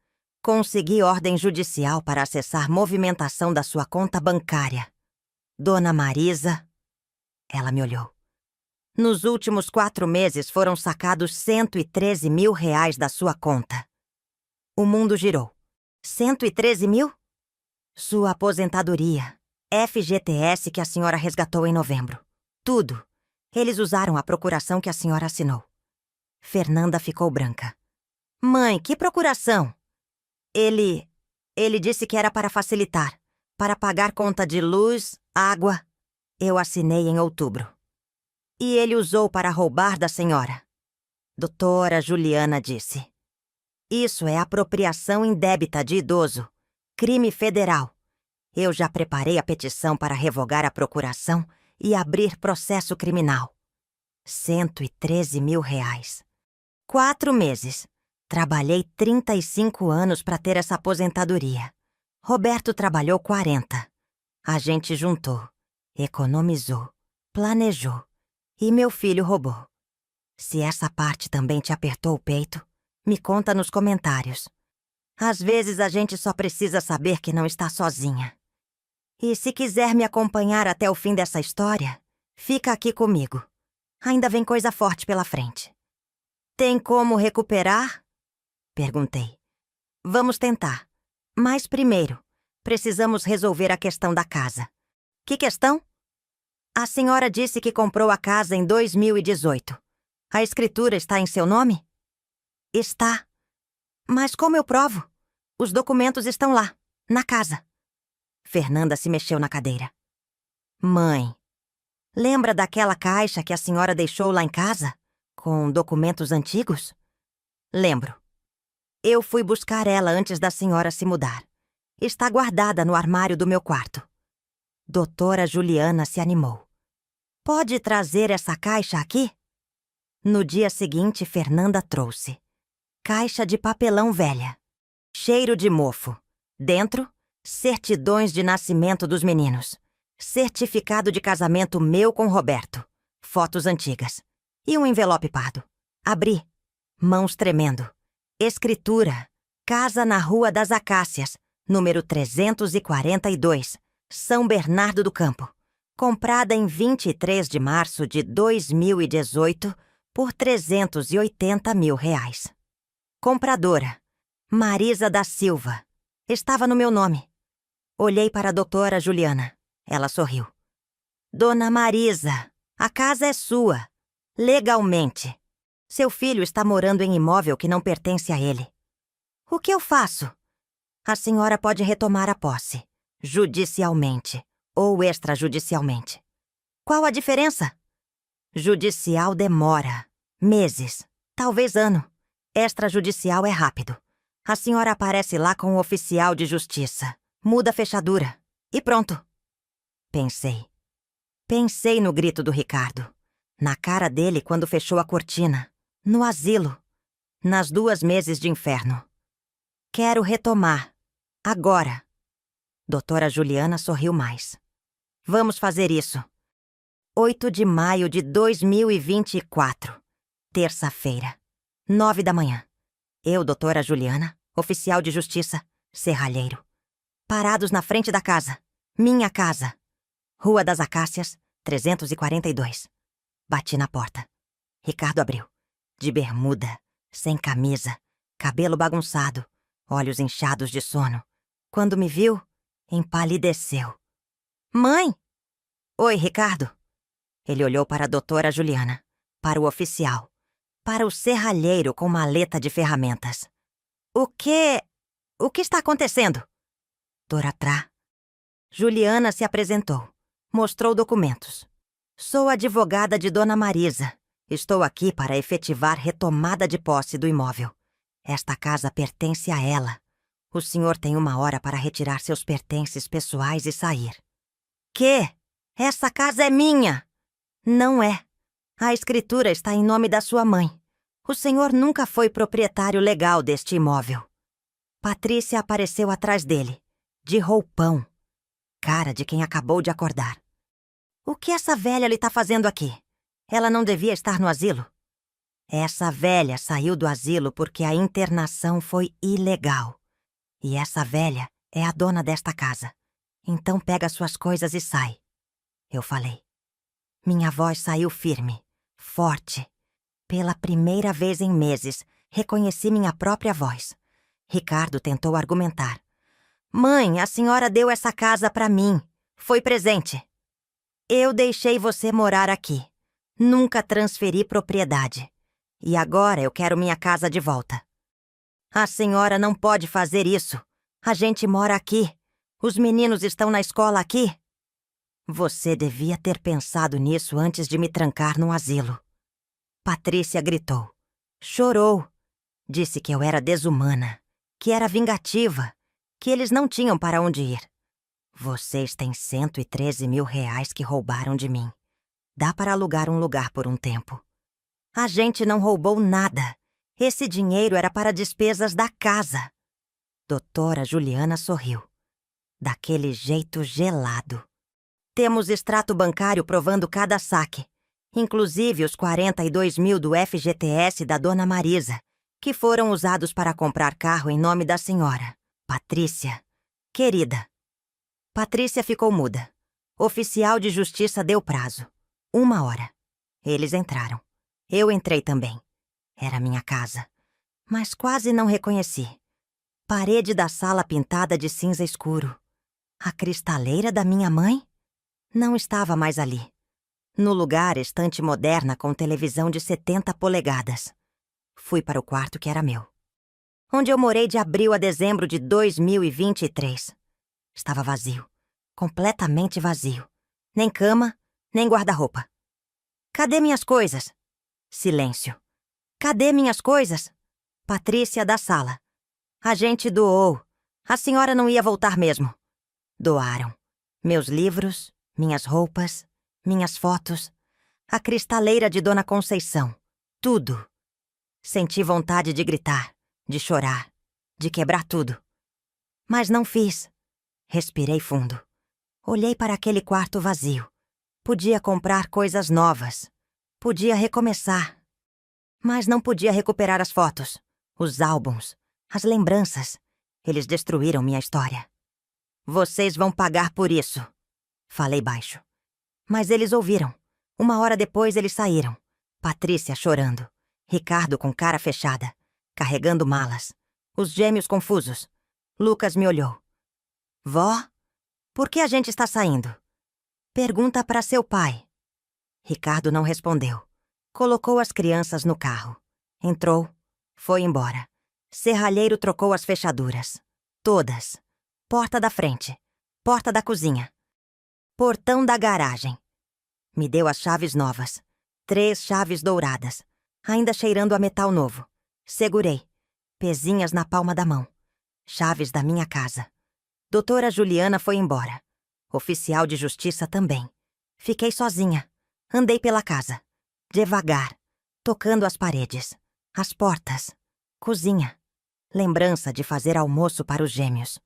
Consegui ordem judicial para acessar movimentação da sua conta bancária. Dona Marisa. Ela me olhou. Nos últimos 4 meses foram sacados 113 mil reais da sua conta. O mundo girou. 113 mil? Sua aposentadoria. FGTS que a senhora resgatou em novembro. Tudo. Eles usaram a procuração que a senhora assinou. Fernanda ficou branca. Mãe, que procuração? Ele disse que era para facilitar. Para pagar conta de luz, água. Eu assinei em outubro. E ele usou para roubar da senhora. Doutora Juliana disse. Isso é apropriação indébita de idoso. Crime federal. Eu já preparei a petição para revogar a procuração e abrir processo criminal. 113 mil reais. 4 meses. Trabalhei 35 anos para ter essa aposentadoria. Roberto trabalhou 40. A gente juntou, economizou, planejou. E meu filho roubou. Se essa parte também te apertou o peito, me conta nos comentários. Às vezes a gente só precisa saber que não está sozinha. E se quiser me acompanhar até o fim dessa história, fica aqui comigo. Ainda vem coisa forte pela frente. Tem como recuperar? Perguntei. Vamos tentar. Mas primeiro, precisamos resolver a questão da casa. Que questão? A senhora disse que comprou a casa em 2018. A escritura está em seu nome? Está. Mas como eu provo? Os documentos estão lá, na casa. Fernanda se mexeu na cadeira. Mãe, lembra daquela caixa que a senhora deixou lá em casa? Com documentos antigos? Lembro. Eu fui buscar ela antes da senhora se mudar. Está guardada no armário do meu quarto. Doutora Juliana se animou. Pode trazer essa caixa aqui? No dia seguinte, Fernanda trouxe. Caixa de papelão velha. Cheiro de mofo. Dentro, certidões de nascimento dos meninos. Certificado de casamento meu com Roberto. Fotos antigas. E um envelope pardo. Abri. Mãos tremendo. Escritura. Casa na Rua das Acácias, número 342, São Bernardo do Campo. Comprada em 23 de março de 2018 por 380 mil reais. Compradora. Marisa da Silva. Estava no meu nome. Olhei para a doutora Juliana. Ela sorriu. Dona Marisa, a casa é sua. Legalmente. Seu filho está morando em imóvel que não pertence a ele. O que eu faço? A senhora pode retomar a posse. Judicialmente. Ou extrajudicialmente. Qual a diferença? Judicial demora. Meses. Talvez ano. Extrajudicial é rápido. A senhora aparece lá com o oficial de justiça. Muda a fechadura. E pronto. Pensei. Pensei no grito do Ricardo. Na cara dele quando fechou a cortina. No asilo. Nas 2 meses de inferno. Quero retomar. Agora. Doutora Juliana sorriu mais. Vamos fazer isso. 8 de maio de 2024. Terça-feira. 9 da manhã. Eu, doutora Juliana, oficial de justiça, serralheiro. Parados na frente da casa. Minha casa. Rua das Acácias, 342. Bati na porta. Ricardo abriu. De bermuda, sem camisa, cabelo bagunçado, olhos inchados de sono. Quando me viu, empalideceu. Mãe! Oi, Ricardo. Ele olhou para a doutora Juliana, para o oficial, para o serralheiro com maleta de ferramentas. O que está acontecendo? Doratrá. Juliana se apresentou. Mostrou documentos. Sou advogada de Dona Marisa. Estou aqui para efetivar retomada de posse do imóvel. Esta casa pertence a ela. O senhor tem 1 hora para retirar seus pertences pessoais e sair. Que? Essa casa é minha! Não é. A escritura está em nome da sua mãe. O senhor nunca foi proprietário legal deste imóvel. Patrícia apareceu atrás dele, de roupão. Cara de quem acabou de acordar. O que essa velha lhe está fazendo aqui? Ela não devia estar no asilo? Essa velha saiu do asilo porque a internação foi ilegal. E essa velha é a dona desta casa. Então pega suas coisas e sai. eu falei. Minha voz saiu firme, forte. Pela primeira vez em meses, reconheci minha própria voz. Ricardo tentou argumentar. Mãe, a senhora deu essa casa para mim. Foi presente. Eu deixei você morar aqui. Nunca transferi propriedade. E agora eu quero minha casa de volta. A senhora não pode fazer isso. A gente mora aqui. Os meninos estão na escola aqui. Você devia ter pensado nisso antes de me trancar no asilo. Patrícia gritou. Chorou. Disse que eu era desumana, que era vingativa, que eles não tinham para onde ir. Vocês têm 113 mil reais que roubaram de mim. Dá para alugar um lugar por um tempo. A gente não roubou nada. Esse dinheiro era para despesas da casa. Doutora Juliana sorriu. Daquele jeito gelado. Temos extrato bancário provando cada saque. Inclusive os 42 mil do FGTS da Dona Marisa, que foram usados para comprar carro em nome da senhora. Patrícia. Querida. Patrícia ficou muda. Oficial de justiça deu prazo. 1 hora. Eles entraram. Eu entrei também. Era minha casa. Mas quase não reconheci. Parede da sala pintada de cinza escuro. A cristaleira da minha mãe? Não estava mais ali. No lugar, estante moderna com televisão de 70 polegadas. Fui para o quarto que era meu. Onde eu morei de abril a dezembro de 2023. Estava vazio. Completamente vazio. Nem cama, nem guarda-roupa. Cadê minhas coisas? Silêncio. Cadê minhas coisas? Patrícia da sala. A gente doou. A senhora não ia voltar mesmo. Doaram. Meus livros, minhas roupas, minhas fotos, a cristaleira de Dona Conceição. Tudo. Senti vontade de gritar, de chorar, de quebrar tudo. Mas não fiz. Respirei fundo. Olhei para aquele quarto vazio. Podia comprar coisas novas. Podia recomeçar. Mas não podia recuperar as fotos, os álbuns, as lembranças. Eles destruíram minha história. Vocês vão pagar por isso. Falei baixo. Mas eles ouviram. 1 hora depois eles saíram. Patrícia chorando. Ricardo com cara fechada, carregando malas. Os gêmeos confusos. Lucas me olhou. Vó, por que a gente está saindo? Pergunta para seu pai. Ricardo não respondeu. Colocou as crianças no carro. Entrou. Foi embora. Serralheiro trocou as fechaduras. Todas. Porta da frente. Porta da cozinha. Portão da garagem. Me deu as chaves novas. 3 chaves douradas. Ainda cheirando a metal novo. Segurei. Pezinhas na palma da mão. Chaves da minha casa. Doutora Juliana foi embora. Oficial de justiça também. Fiquei sozinha. Andei pela casa. Devagar. Tocando as paredes. As portas. Cozinha. Lembrança de fazer almoço para os gêmeos.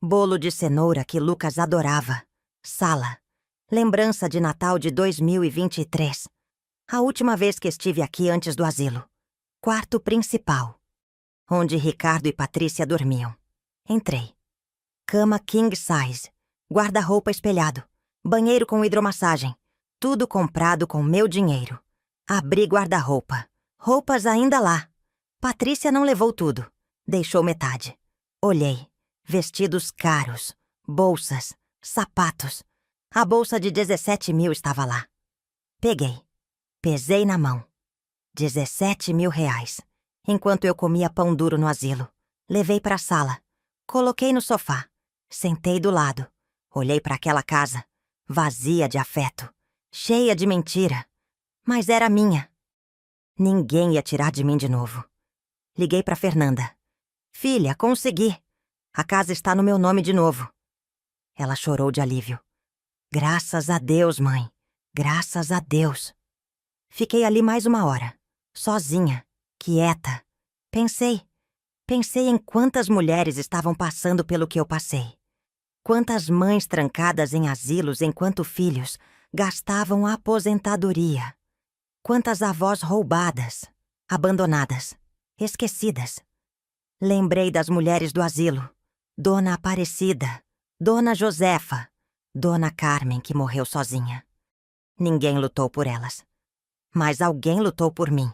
Bolo de cenoura que Lucas adorava. Sala. Lembrança de Natal de 2023. A última vez que estive aqui antes do asilo. Quarto principal. Onde Ricardo e Patrícia dormiam. Entrei. Cama king size. Guarda-roupa espelhado. Banheiro com hidromassagem. Tudo comprado com meu dinheiro. Abri guarda-roupa. Roupas ainda lá. Patrícia não levou tudo. Deixou metade. Olhei. Vestidos caros. Bolsas. Sapatos. A bolsa de 17 mil estava lá. Peguei. Pesei na mão. 17 mil reais. Enquanto eu comia pão duro no asilo. Levei para a sala. Coloquei no sofá. Sentei do lado. Olhei para aquela casa. Vazia de afeto. Cheia de mentira. Mas era minha. Ninguém ia tirar de mim de novo. Liguei para Fernanda. Filha, consegui. A casa está no meu nome de novo. Ela chorou de alívio. Graças a Deus, mãe. Graças a Deus. Fiquei ali mais 1 hora. Sozinha. Quieta. Pensei em quantas mulheres estavam passando pelo que eu passei. Quantas mães trancadas em asilos enquanto filhos gastavam a aposentadoria. Quantas avós roubadas, abandonadas, esquecidas. Lembrei das mulheres do asilo. Dona Aparecida, Dona Josefa, Dona Carmen que morreu sozinha. Ninguém lutou por elas. Mas alguém lutou por mim.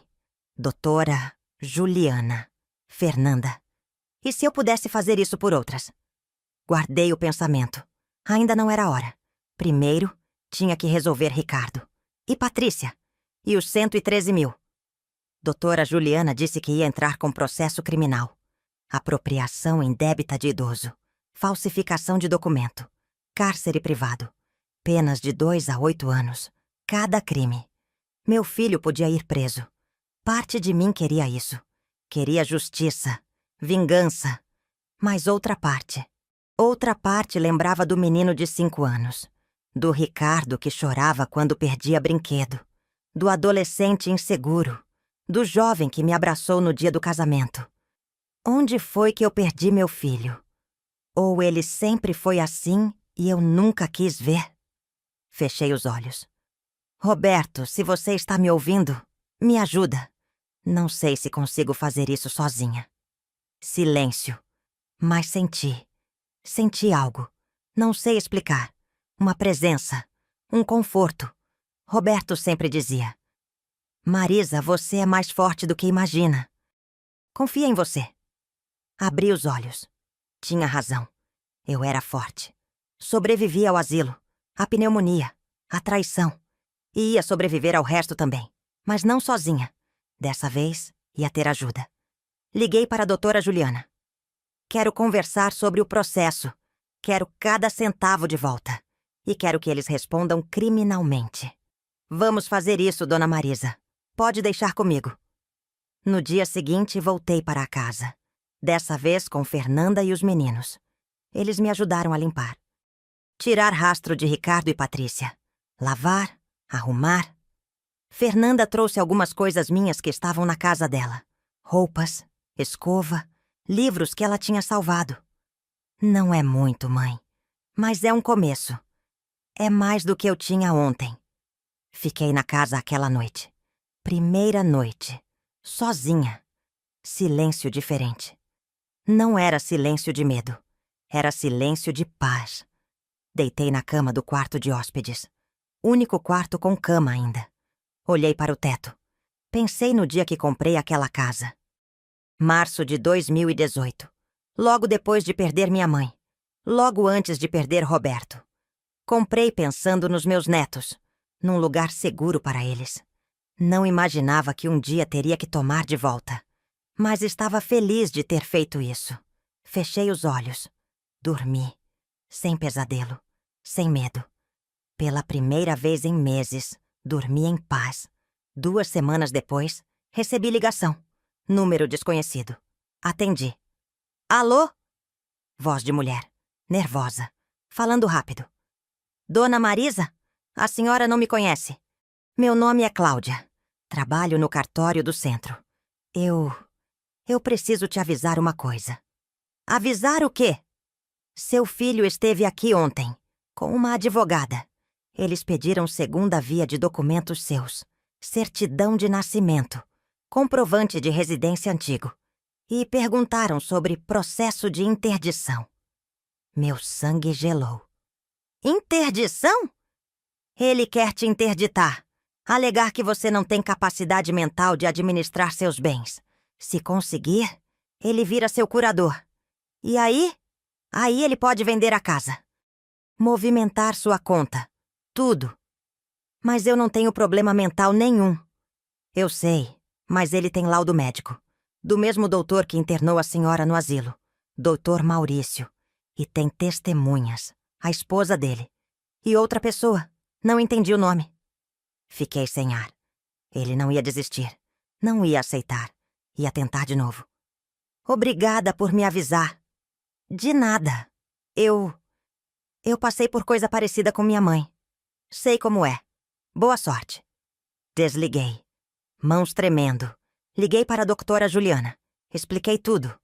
Doutora Juliana. Fernanda. E se eu pudesse fazer isso por outras? Guardei o pensamento. Ainda não era hora. Primeiro, tinha que resolver Ricardo. E Patrícia. E os 113 mil. Doutora Juliana disse que ia entrar com processo criminal. Apropriação indébita de idoso. Falsificação de documento. Cárcere privado. Penas de 2 a 8 anos. Cada crime. Meu filho podia ir preso. Parte de mim queria isso. Queria justiça. Vingança. Mas outra parte lembrava do menino de 5 anos. Do Ricardo que chorava quando perdia brinquedo. Do adolescente inseguro. Do jovem que me abraçou no dia do casamento. Onde foi que eu perdi meu filho? Ou ele sempre foi assim e eu nunca quis ver? Fechei os olhos. Roberto, se você está me ouvindo, me ajuda. Não sei se consigo fazer isso sozinha. Silêncio. Mas senti. Senti algo. Não sei explicar. Uma presença. Um conforto. Roberto sempre dizia: Marisa, você é mais forte do que imagina. Confia em você. Abri os olhos. Tinha razão. Eu era forte. Sobrevivi ao asilo, à pneumonia, à traição. E ia sobreviver ao resto também. Mas não sozinha. Dessa vez, ia ter ajuda. Liguei para a doutora Juliana. Quero conversar sobre o processo. Quero cada centavo de volta. E quero que eles respondam criminalmente. Vamos fazer isso, dona Marisa. Pode deixar comigo. No dia seguinte, voltei para a casa. Dessa vez com Fernanda e os meninos. Eles me ajudaram a limpar. Tirar rastro de Ricardo e Patrícia. Lavar, arrumar. Fernanda trouxe algumas coisas minhas que estavam na casa dela. Roupas, escova, livros que ela tinha salvado. Não é muito, mãe. Mas é um começo. É mais do que eu tinha ontem. Fiquei na casa aquela noite. Primeira noite. Sozinha. Silêncio diferente. Não era silêncio de medo. Era silêncio de paz. Deitei na cama do quarto de hóspedes. Único quarto com cama ainda. Olhei para o teto. Pensei no dia que comprei aquela casa. Março de 2018. Logo depois de perder minha mãe. Logo antes de perder Roberto. Comprei pensando nos meus netos. Num lugar seguro para eles. Não imaginava que um dia teria que tomar de volta. Mas estava feliz de ter feito isso. Fechei os olhos. Dormi. Sem pesadelo. Sem medo. Pela primeira vez em meses, dormi em paz. 2 semanas depois, recebi ligação. Número desconhecido. Atendi. Alô? Voz de mulher. Nervosa. Falando rápido. Dona Marisa? A senhora não me conhece. Meu nome é Cláudia. Trabalho no cartório do centro. Eu preciso te avisar uma coisa. Avisar o quê? Seu filho esteve aqui ontem, com uma advogada. Eles pediram segunda via de documentos seus, certidão de nascimento, comprovante de residência antigo, e perguntaram sobre processo de interdição. Meu sangue gelou. Interdição? Ele quer te interditar, alegar que você não tem capacidade mental de administrar seus bens. Se conseguir, ele vira seu curador. E aí ele pode vender a casa. Movimentar sua conta. Tudo. Mas eu não tenho problema mental nenhum. Eu sei, mas ele tem laudo médico. Do mesmo doutor que internou a senhora no asilo. Doutor Maurício. E tem testemunhas. A esposa dele. E outra pessoa. Não entendi o nome. Fiquei sem ar. Ele não ia desistir. Não ia aceitar. Ia tentar de novo. Obrigada por me avisar. De nada. Eu passei por coisa parecida com minha mãe. Sei como é. Boa sorte. Desliguei. Mãos tremendo. Liguei para a doutora Juliana. Expliquei tudo.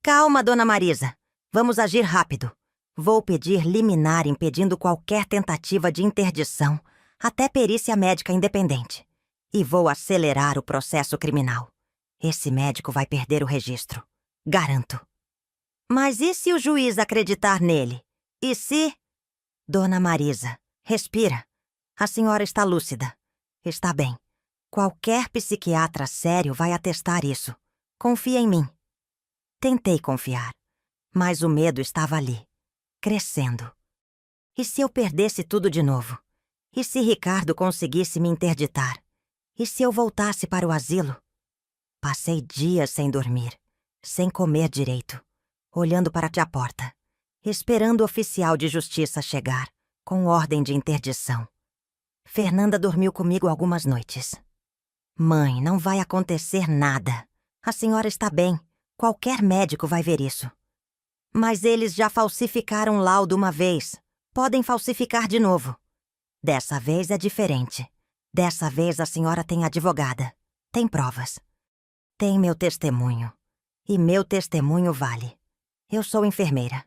Calma, dona Marisa. Vamos agir rápido. Vou pedir liminar impedindo qualquer tentativa de interdição, até perícia médica independente. E vou acelerar o processo criminal. Esse médico vai perder o registro. Garanto. Mas e se o juiz acreditar nele? E se... Dona Marisa, respira. A senhora está lúcida. Está bem. Qualquer psiquiatra sério vai atestar isso. Confia em mim. Tentei confiar, mas o medo estava ali, crescendo. E se eu perdesse tudo de novo? E se Ricardo conseguisse me interditar? E se eu voltasse para o asilo? Passei dias sem dormir, sem comer direito, olhando para a porta, esperando o oficial de justiça chegar, com ordem de interdição. Fernanda dormiu comigo algumas noites. Mãe, não vai acontecer nada. A senhora está bem. Qualquer médico vai ver isso. Mas eles já falsificaram laudo uma vez. Podem falsificar de novo. Dessa vez é diferente. Dessa vez a senhora tem advogada. Tem provas. Tem meu testemunho. E meu testemunho vale. Eu sou enfermeira.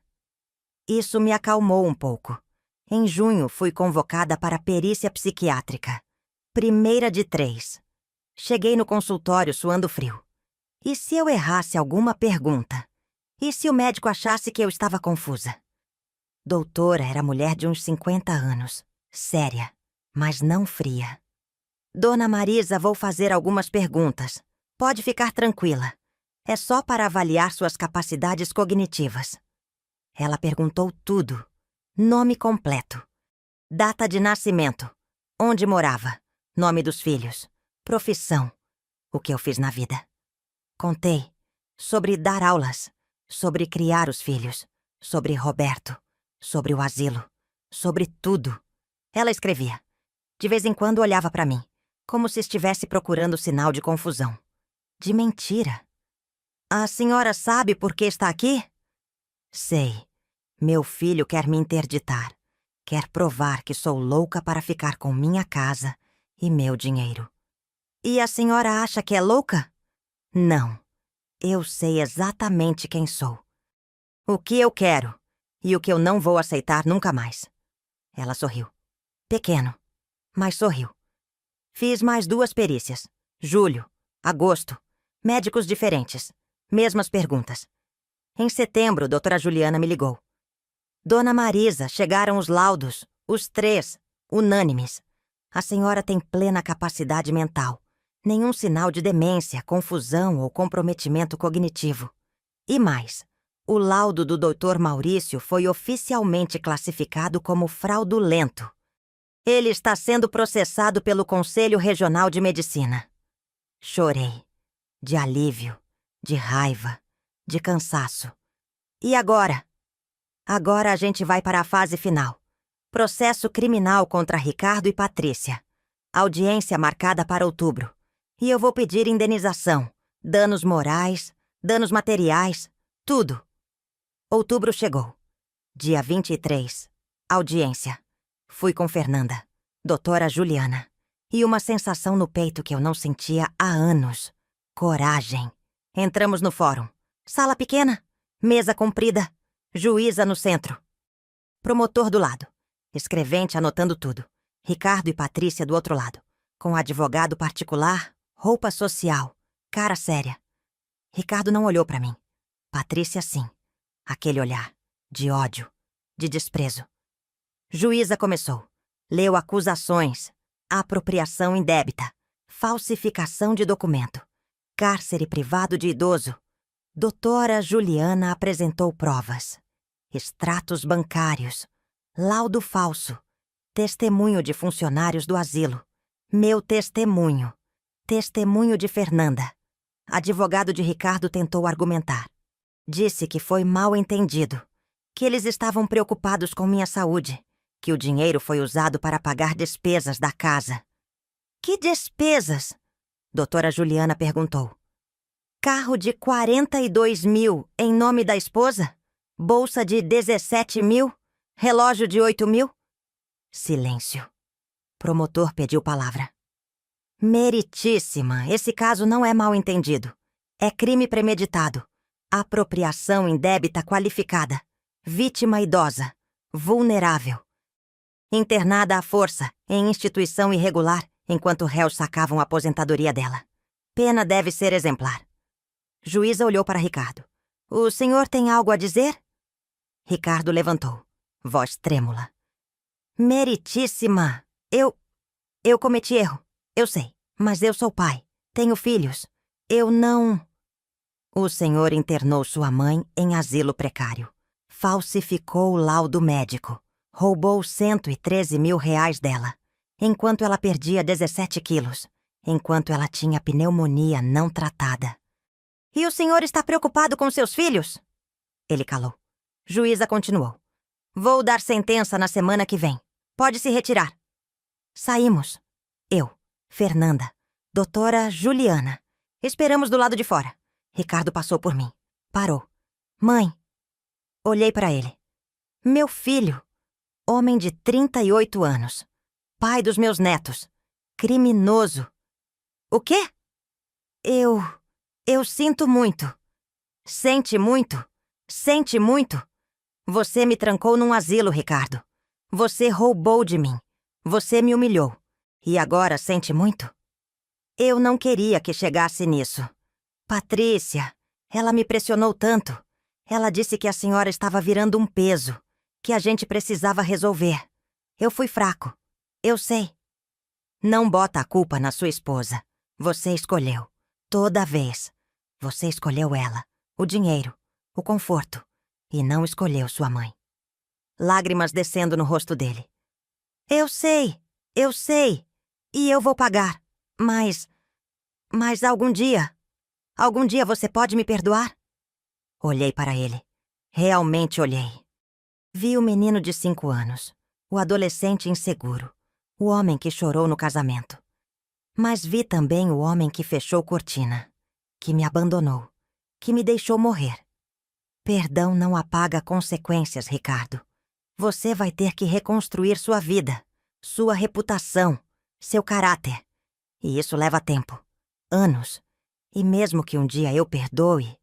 Isso me acalmou um pouco. Em junho, fui convocada para a perícia psiquiátrica. Primeira de 3. Cheguei no consultório suando frio. E se eu errasse alguma pergunta? E se o médico achasse que eu estava confusa? Doutora era mulher de uns 50 anos. Séria, mas não fria. Dona Marisa, vou fazer algumas perguntas. Pode ficar tranquila. É só para avaliar suas capacidades cognitivas. Ela perguntou tudo. Nome completo. Data de nascimento. Onde morava. Nome dos filhos. Profissão. O que eu fiz na vida. Contei. Sobre dar aulas. Sobre criar os filhos. Sobre Roberto. Sobre o asilo. Sobre tudo. Ela escrevia. De vez em quando olhava para mim, como se estivesse procurando sinal de confusão. De mentira. A senhora sabe por que está aqui? Sei. Meu filho quer me interditar. Quer provar que sou louca para ficar com minha casa e meu dinheiro. E a senhora acha que é louca? Não. Eu sei exatamente quem sou. O que eu quero e o que eu não vou aceitar nunca mais. Ela sorriu. Pequeno, mas sorriu. Fiz mais 2 perícias. Julho, agosto. Médicos diferentes. Mesmas perguntas. Em setembro, doutora Juliana me ligou. Dona Marisa, chegaram os laudos. Os 3, unânimes. A senhora tem plena capacidade mental. Nenhum sinal de demência, confusão ou comprometimento cognitivo. E mais, o laudo do Dr. Maurício foi oficialmente classificado como fraudulento. Ele está sendo processado pelo Conselho Regional de Medicina. Chorei. De alívio, de raiva, de cansaço. E agora? Agora a gente vai para a fase final. Processo criminal contra Ricardo e Patrícia. Audiência marcada para outubro. E eu vou pedir indenização, danos morais, danos materiais, tudo. Outubro chegou. Dia 23, audiência. Fui com Fernanda, doutora Juliana, e uma sensação no peito que eu não sentia há anos. Coragem. Entramos no fórum. Sala pequena, mesa comprida, juíza no centro. Promotor do lado, escrevente anotando tudo. Ricardo e Patrícia do outro lado, com advogado particular, roupa social, cara séria. Ricardo não olhou para mim. Patrícia sim. Aquele olhar, de ódio, de desprezo. Juíza começou. Leu acusações, apropriação indébita, falsificação de documento, cárcere privado de idoso. Doutora Juliana apresentou provas. Extratos bancários, laudo falso, testemunho de funcionários do asilo, meu testemunho, testemunho de Fernanda. Advogado de Ricardo tentou argumentar. Disse que foi mal entendido, que eles estavam preocupados com minha saúde, que o dinheiro foi usado para pagar despesas da casa. Que despesas? Doutora Juliana perguntou. Carro de 42 mil em nome da esposa? Bolsa de 17 mil? Relógio de 8 mil? Silêncio. Promotor pediu palavra. Meritíssima, esse caso não é mal entendido. É crime premeditado. Apropriação indébita qualificada. Vítima idosa. Vulnerável. Internada à força, em instituição irregular, enquanto réus sacavam a aposentadoria dela. Pena deve ser exemplar. Juíza olhou para Ricardo. O senhor tem algo a dizer? Ricardo levantou, voz trêmula. Meritíssima, Eu cometi erro, eu sei, mas eu sou pai, tenho filhos. Eu não... O senhor internou sua mãe em asilo precário. Falsificou o laudo médico. Roubou 113 mil reais dela, enquanto ela perdia 17 quilos, enquanto ela tinha pneumonia não tratada. E o senhor está preocupado com seus filhos? Ele calou. Juíza continuou. Vou dar sentença na semana que vem. Pode se retirar. Saímos. Eu, Fernanda, doutora Juliana. Esperamos do lado de fora. Ricardo passou por mim. Parou. Mãe. Olhei para ele. Meu filho. Homem de 38 anos. Pai dos meus netos. Criminoso. O quê? Eu sinto muito. Sente muito? Sente muito? Você me trancou num asilo, Ricardo. Você roubou de mim. Você me humilhou. E agora sente muito? Eu não queria que chegasse nisso. Patrícia, ela me pressionou tanto. Ela disse que a senhora estava virando um peso, que a gente precisava resolver. Eu fui fraco. Eu sei. Não bota a culpa na sua esposa. Você escolheu. Toda vez. Você escolheu ela, o dinheiro, o conforto, e não escolheu sua mãe. Lágrimas descendo no rosto dele. Eu sei, e eu vou pagar, mas algum dia você pode me perdoar? Olhei para ele, realmente olhei. Vi o menino de 5 anos, o adolescente inseguro, o homem que chorou no casamento. Mas vi também o homem que fechou cortina, que me abandonou, que me deixou morrer. Perdão não apaga consequências, Ricardo. Você vai ter que reconstruir sua vida, sua reputação, seu caráter. E isso leva tempo, anos. E mesmo que um dia eu perdoe,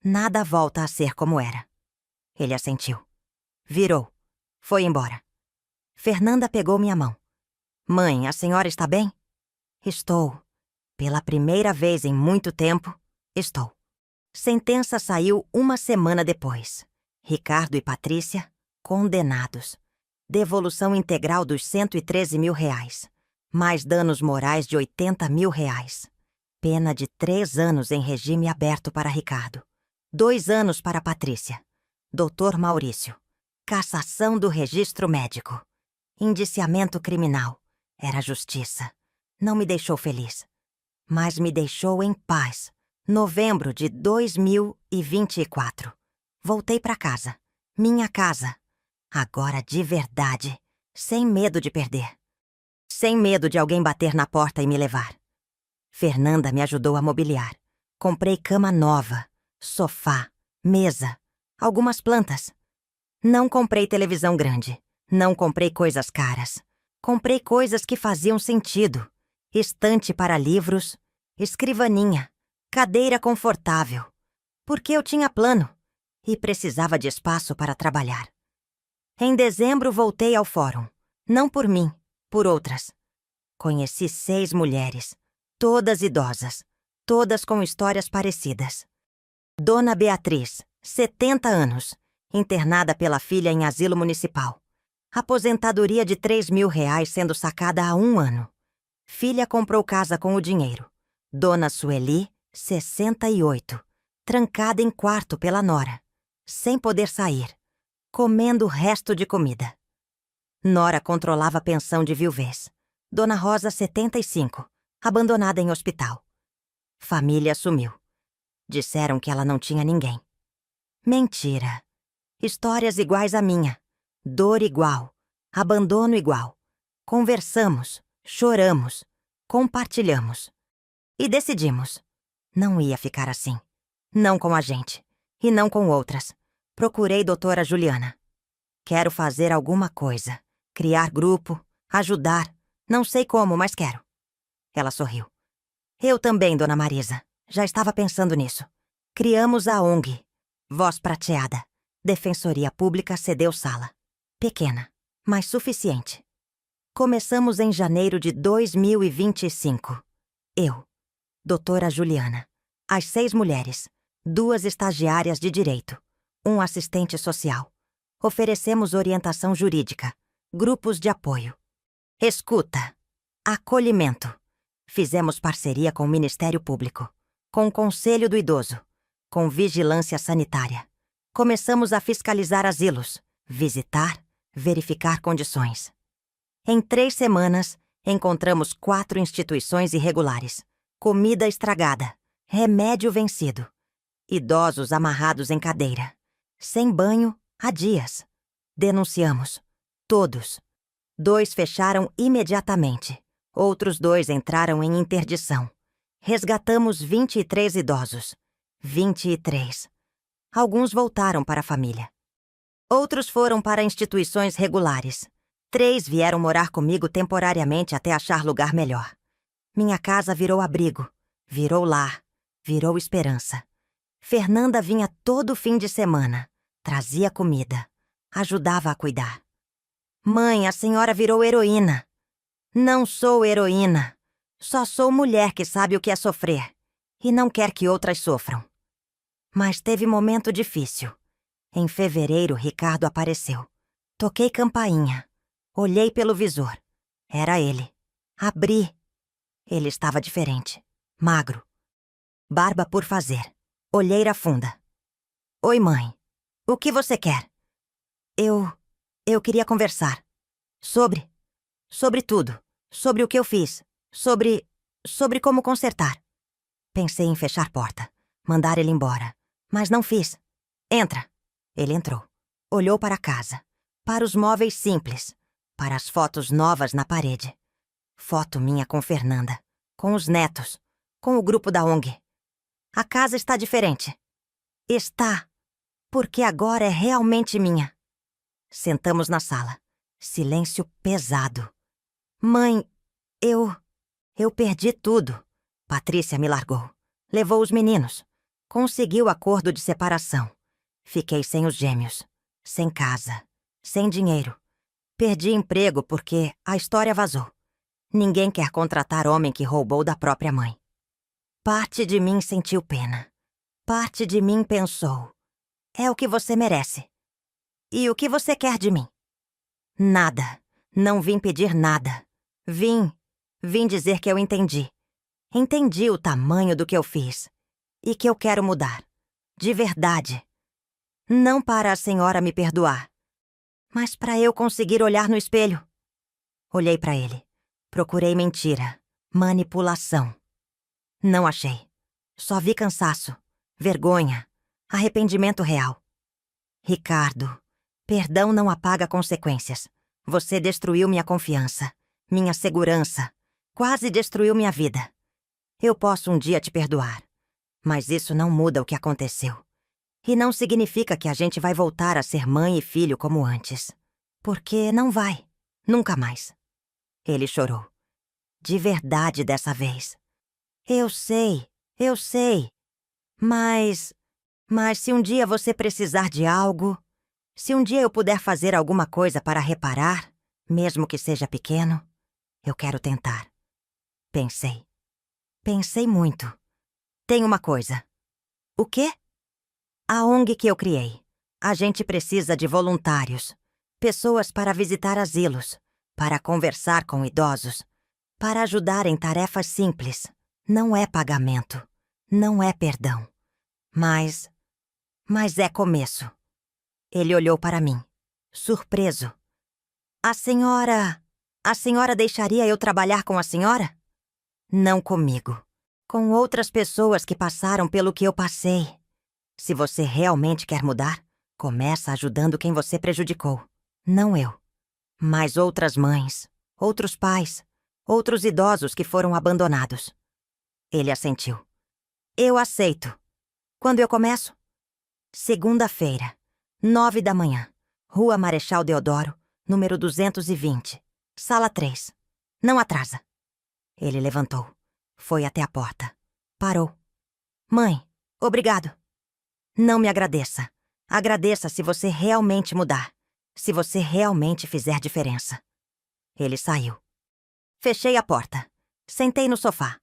nada volta a ser como era. Ele assentiu. Virou. Foi embora. Fernanda pegou minha mão. Mãe, a senhora está bem? Estou. Pela primeira vez em muito tempo, estou. Sentença saiu uma semana depois. Ricardo e Patrícia, condenados. Devolução integral dos 113 mil reais. Mais danos morais de 80 mil reais. Pena de 3 anos em regime aberto para Ricardo. 2 anos para Patrícia. Doutor Maurício. Cassação do registro médico. Indiciamento criminal. Era justiça. Não me deixou feliz. Mas me deixou em paz. Novembro de 2024. Voltei para casa. Minha casa. Agora de verdade. Sem medo de perder. Sem medo de alguém bater na porta e me levar. Fernanda me ajudou a mobiliar. Comprei cama nova, sofá, mesa, algumas plantas. Não comprei televisão grande. Não comprei coisas caras. Comprei coisas que faziam sentido. Estante para livros, escrivaninha, cadeira confortável. Porque eu tinha plano e precisava de espaço para trabalhar. Em dezembro voltei ao fórum. Não por mim, por outras. Conheci 6 mulheres, todas idosas, todas com histórias parecidas. Dona Beatriz, 70 anos, internada pela filha em asilo municipal. Aposentadoria de 3 mil reais sendo sacada há 1 ano. Filha comprou casa com o dinheiro. Dona Sueli, 68, trancada em quarto pela nora, sem poder sair, comendo o resto de comida. Nora controlava a pensão de viuvez. Dona Rosa, 75, abandonada em hospital. Família sumiu. Disseram que ela não tinha ninguém. Mentira. Histórias iguais à minha. Dor igual. Abandono igual. Conversamos, choramos, compartilhamos. E decidimos. Não ia ficar assim. Não com a gente. E não com outras. Procurei doutora Juliana. Quero fazer alguma coisa. Criar grupo, ajudar. Não sei como, mas quero. Ela sorriu. Eu também, dona Marisa. Já estava pensando nisso. Criamos a ONG. Voz Prateada. Defensoria Pública cedeu sala. Pequena, mas suficiente. Começamos em janeiro de 2025. Eu, doutora Juliana, as 6 mulheres, 2 estagiárias de direito, 1 assistente social. Oferecemos orientação jurídica, grupos de apoio. Escuta. Acolhimento. Fizemos parceria com o Ministério Público, com o Conselho do Idoso, com Vigilância Sanitária. Começamos a fiscalizar asilos, visitar, verificar condições. Em 3 semanas, encontramos 4 instituições irregulares, comida estragada, remédio vencido, idosos amarrados em cadeira, sem banho há dias. Denunciamos. Todos. 2 fecharam imediatamente. Outros 2 entraram em interdição. Resgatamos 23 idosos. 23. Alguns voltaram para a família. Outros foram para instituições regulares. 3 vieram morar comigo temporariamente até achar lugar melhor. Minha casa virou abrigo, virou lar, virou esperança. Fernanda vinha todo fim de semana, trazia comida, ajudava a cuidar. Mãe, a senhora virou heroína. Não sou heroína. Só sou mulher que sabe o que é sofrer e não quer que outras sofram. Mas teve momento difícil. Em fevereiro, Ricardo apareceu. Toquei campainha. Olhei pelo visor. Era ele. Abri. Ele estava diferente. Magro. Barba por fazer. Olheira funda. Oi, mãe. O que você quer? Eu queria conversar. Sobre tudo. Sobre o que eu fiz. Sobre como consertar. Pensei em fechar porta. Mandar ele embora. Mas não fiz. Entra. Ele entrou. Olhou para a casa. Para os móveis simples. Para as fotos novas na parede. Foto minha com Fernanda. Com os netos. Com o grupo da ONG. A casa está diferente. Está. Porque agora é realmente minha. Sentamos na sala. Silêncio pesado. Mãe, eu perdi tudo. Patrícia me largou. Levou os meninos. Conseguiu acordo de separação. Fiquei sem os gêmeos. Sem casa. Sem dinheiro. Perdi emprego porque a história vazou. Ninguém quer contratar homem que roubou da própria mãe. Parte de mim sentiu pena. Parte de mim pensou: é o que você merece. E o que você quer de mim? Nada. Não vim pedir nada. Vim dizer que eu entendi. Entendi o tamanho do que eu fiz. E que eu quero mudar. De verdade. Não para a senhora me perdoar, mas para eu conseguir olhar no espelho. Olhei para ele. Procurei mentira, manipulação. Não achei. Só vi cansaço, vergonha, arrependimento real. Ricardo, perdão não apaga consequências. Você destruiu minha confiança, minha segurança, quase destruiu minha vida. Eu posso um dia te perdoar, mas isso não muda o que aconteceu. E não significa que a gente vai voltar a ser mãe e filho como antes. Porque não vai. Nunca mais. Ele chorou. De verdade dessa vez. Eu sei. Mas se um dia você precisar de algo, se um dia eu puder fazer alguma coisa para reparar, mesmo que seja pequeno, eu quero tentar. Pensei muito. Tem uma coisa. O quê? A ONG que eu criei. A gente precisa de voluntários. Pessoas para visitar asilos, para conversar com idosos, para ajudar em tarefas simples. Não é pagamento. Não é perdão. Mas é começo. Ele olhou para mim, surpreso. A senhora deixaria eu trabalhar com a senhora? Não comigo. Com outras pessoas que passaram pelo que eu passei. Se você realmente quer mudar, começa ajudando quem você prejudicou. Não eu. Mas outras mães, outros pais, outros idosos que foram abandonados. Ele assentiu. Eu aceito. Quando eu começo? Segunda-feira, 9 da manhã. Rua Marechal Deodoro, número 220. Sala 3. Não atrasa. Ele levantou. Foi até a porta. Parou. Mãe, obrigado. Não me agradeça. Agradeça se você realmente mudar. Se você realmente fizer diferença. Ele saiu. Fechei a porta. Sentei no sofá.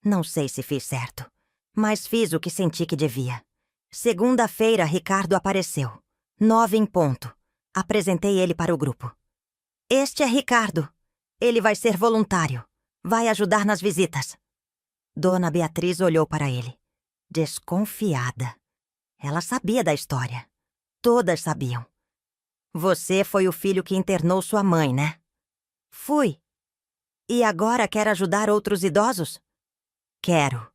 Não sei se fiz certo, mas fiz o que senti que devia. Segunda-feira, Ricardo apareceu. 9 em ponto. Apresentei ele para o grupo. Este é Ricardo. Ele vai ser voluntário. Vai ajudar nas visitas. Dona Beatriz olhou para ele, desconfiada. Ela sabia da história. Todas sabiam. Você foi o filho que internou sua mãe, né? Fui. E agora quer ajudar outros idosos? Quero.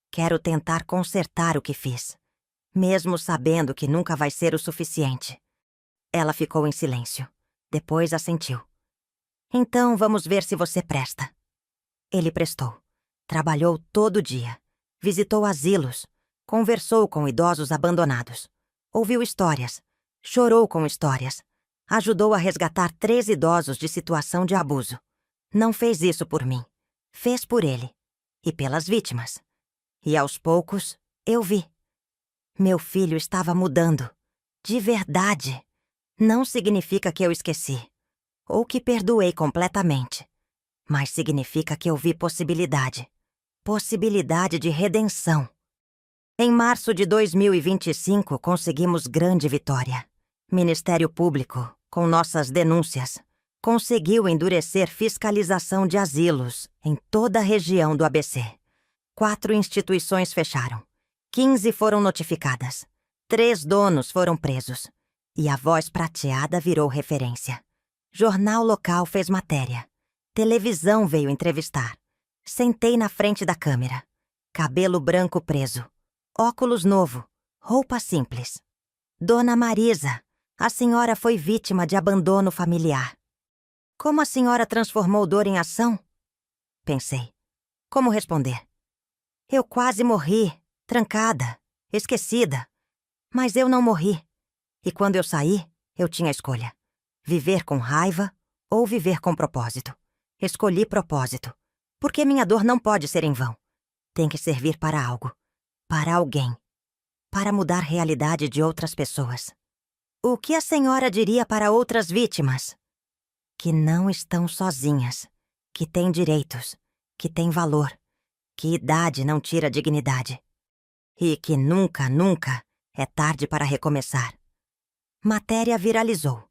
Quero tentar consertar o que fiz, mesmo sabendo que nunca vai ser o suficiente. Ela ficou em silêncio. Depois assentiu. Então vamos ver se você presta. Ele prestou. Trabalhou todo dia. Visitou asilos. Conversou com idosos abandonados. Ouviu histórias. Chorou com histórias. Ajudou a resgatar 3 idosos de situação de abuso. Não fez isso por mim. Fez por ele. E pelas vítimas. E aos poucos, eu vi. Meu filho estava mudando. De verdade. Não significa que eu esqueci. Ou que perdoei completamente. Mas significa que eu vi possibilidade. Possibilidade de redenção. Em março de 2025, conseguimos grande vitória. Ministério Público, com nossas denúncias, conseguiu endurecer fiscalização de asilos em toda a região do ABC. 4 instituições fecharam. 15 foram notificadas. 3 donos foram presos. E a Voz Prateada virou referência. Jornal local fez matéria. Televisão veio entrevistar. Sentei na frente da câmera. Cabelo branco preso. Óculos novo. Roupa simples. Dona Marisa, a senhora foi vítima de abandono familiar. Como a senhora transformou dor em ação? Pensei. Como responder? Eu quase morri, trancada, esquecida. Mas eu não morri. E quando eu saí, eu tinha escolha. Viver com raiva ou viver com propósito. Escolhi propósito. Porque minha dor não pode ser em vão. Tem que servir para algo. Para alguém. Para mudar a realidade de outras pessoas. O que a senhora diria para outras vítimas? Que não estão sozinhas. Que têm direitos. Que têm valor. Que idade não tira dignidade. E que nunca, nunca é tarde para recomeçar. Matéria viralizou.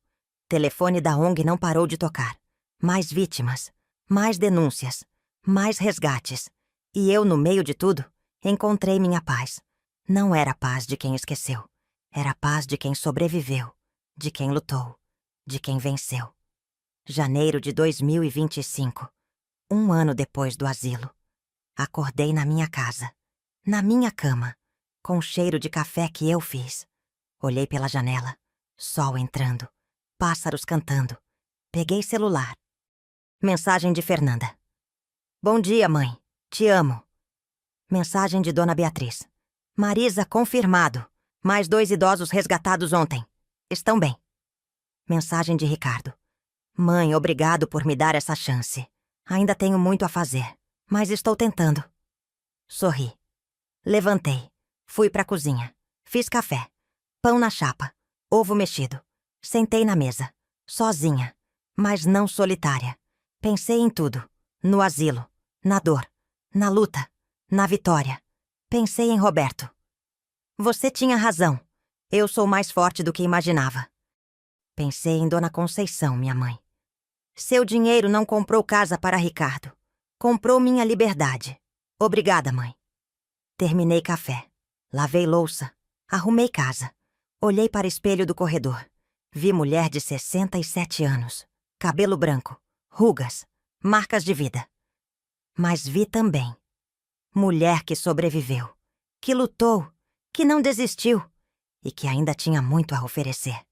Telefone da ONG não parou de tocar. Mais vítimas. Mais denúncias. Mais resgates. E eu, no meio de tudo, encontrei minha paz. Não era a paz de quem esqueceu. Era a paz de quem sobreviveu. De quem lutou. De quem venceu. Janeiro de 2025. 1 ano depois do asilo. Acordei na minha casa. Na minha cama. Com o cheiro de café que eu fiz. Olhei pela janela. Sol entrando. Pássaros cantando. Peguei celular. Mensagem de Fernanda. Bom dia, mãe. Te amo. Mensagem de Dona Beatriz. Marisa confirmado. Mais 2 idosos resgatados ontem. Estão bem. Mensagem de Ricardo. Mãe, obrigado por me dar essa chance. Ainda tenho muito a fazer, mas estou tentando. Sorri. Levantei. Fui pra cozinha. Fiz café. Pão na chapa. Ovo mexido. Sentei na mesa. Sozinha. Mas não solitária. Pensei em tudo. No asilo. Na dor. Na luta. Na vitória. Pensei em Roberto. Você tinha razão. Eu sou mais forte do que imaginava. Pensei em Dona Conceição, minha mãe. Seu dinheiro não comprou casa para Ricardo. Comprou minha liberdade. Obrigada, mãe. Terminei café. Lavei louça. Arrumei casa. Olhei para o espelho do corredor. Vi mulher de 67 anos. Cabelo branco. Rugas. Marcas de vida. Mas vi também mulher que sobreviveu. Que lutou. Que não desistiu. E que ainda tinha muito a oferecer.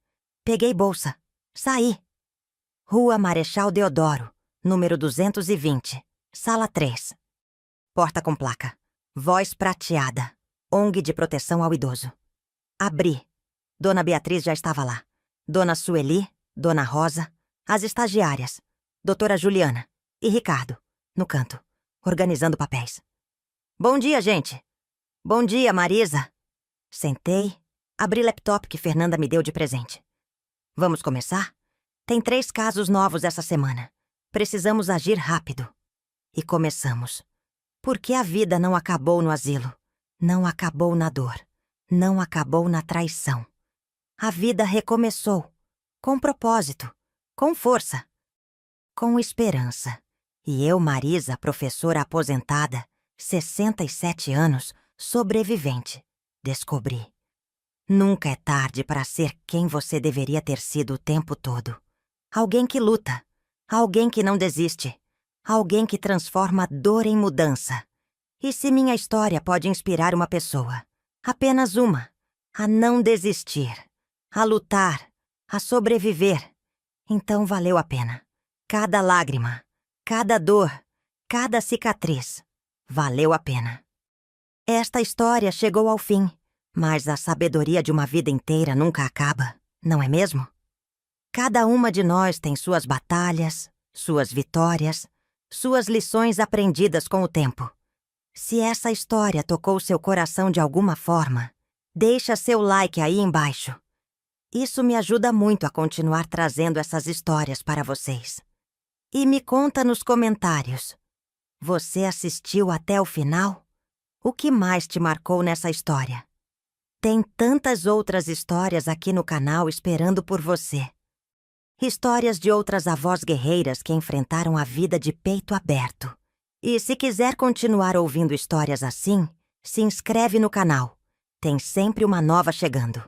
Peguei bolsa. Saí. Rua Marechal Deodoro, número 220, sala 3. Porta com placa. Voz Prateada. ONG de proteção ao idoso. Abri. Dona Beatriz já estava lá. Dona Sueli, Dona Rosa, as estagiárias, Doutora Juliana e Ricardo, no canto, organizando papéis. Bom dia, gente. Bom dia, Marisa. Sentei, abri laptop que Fernanda me deu de presente. Vamos começar? Tem 3 casos novos essa semana. Precisamos agir rápido. E começamos. Porque a vida não acabou no asilo. Não acabou na dor. Não acabou na traição. A vida recomeçou. Com propósito. Com força. Com esperança. E eu, Marisa, professora aposentada, 67 anos, sobrevivente, descobri. Nunca é tarde para ser quem você deveria ter sido o tempo todo. Alguém que luta, alguém que não desiste, alguém que transforma dor em mudança. E se minha história pode inspirar uma pessoa, apenas uma, a não desistir, a lutar, a sobreviver, então valeu a pena. Cada lágrima, cada dor, cada cicatriz, valeu a pena. Esta história chegou ao fim, mas a sabedoria de uma vida inteira nunca acaba, não é mesmo? Cada uma de nós tem suas batalhas, suas vitórias, suas lições aprendidas com o tempo. Se essa história tocou seu coração de alguma forma, deixa seu like aí embaixo. Isso me ajuda muito a continuar trazendo essas histórias para vocês. E me conta nos comentários. Você assistiu até o final? O que mais te marcou nessa história? Tem tantas outras histórias aqui no canal esperando por você. Histórias de outras avós guerreiras que enfrentaram a vida de peito aberto. E se quiser continuar ouvindo histórias assim, se inscreve no canal. Tem sempre uma nova chegando.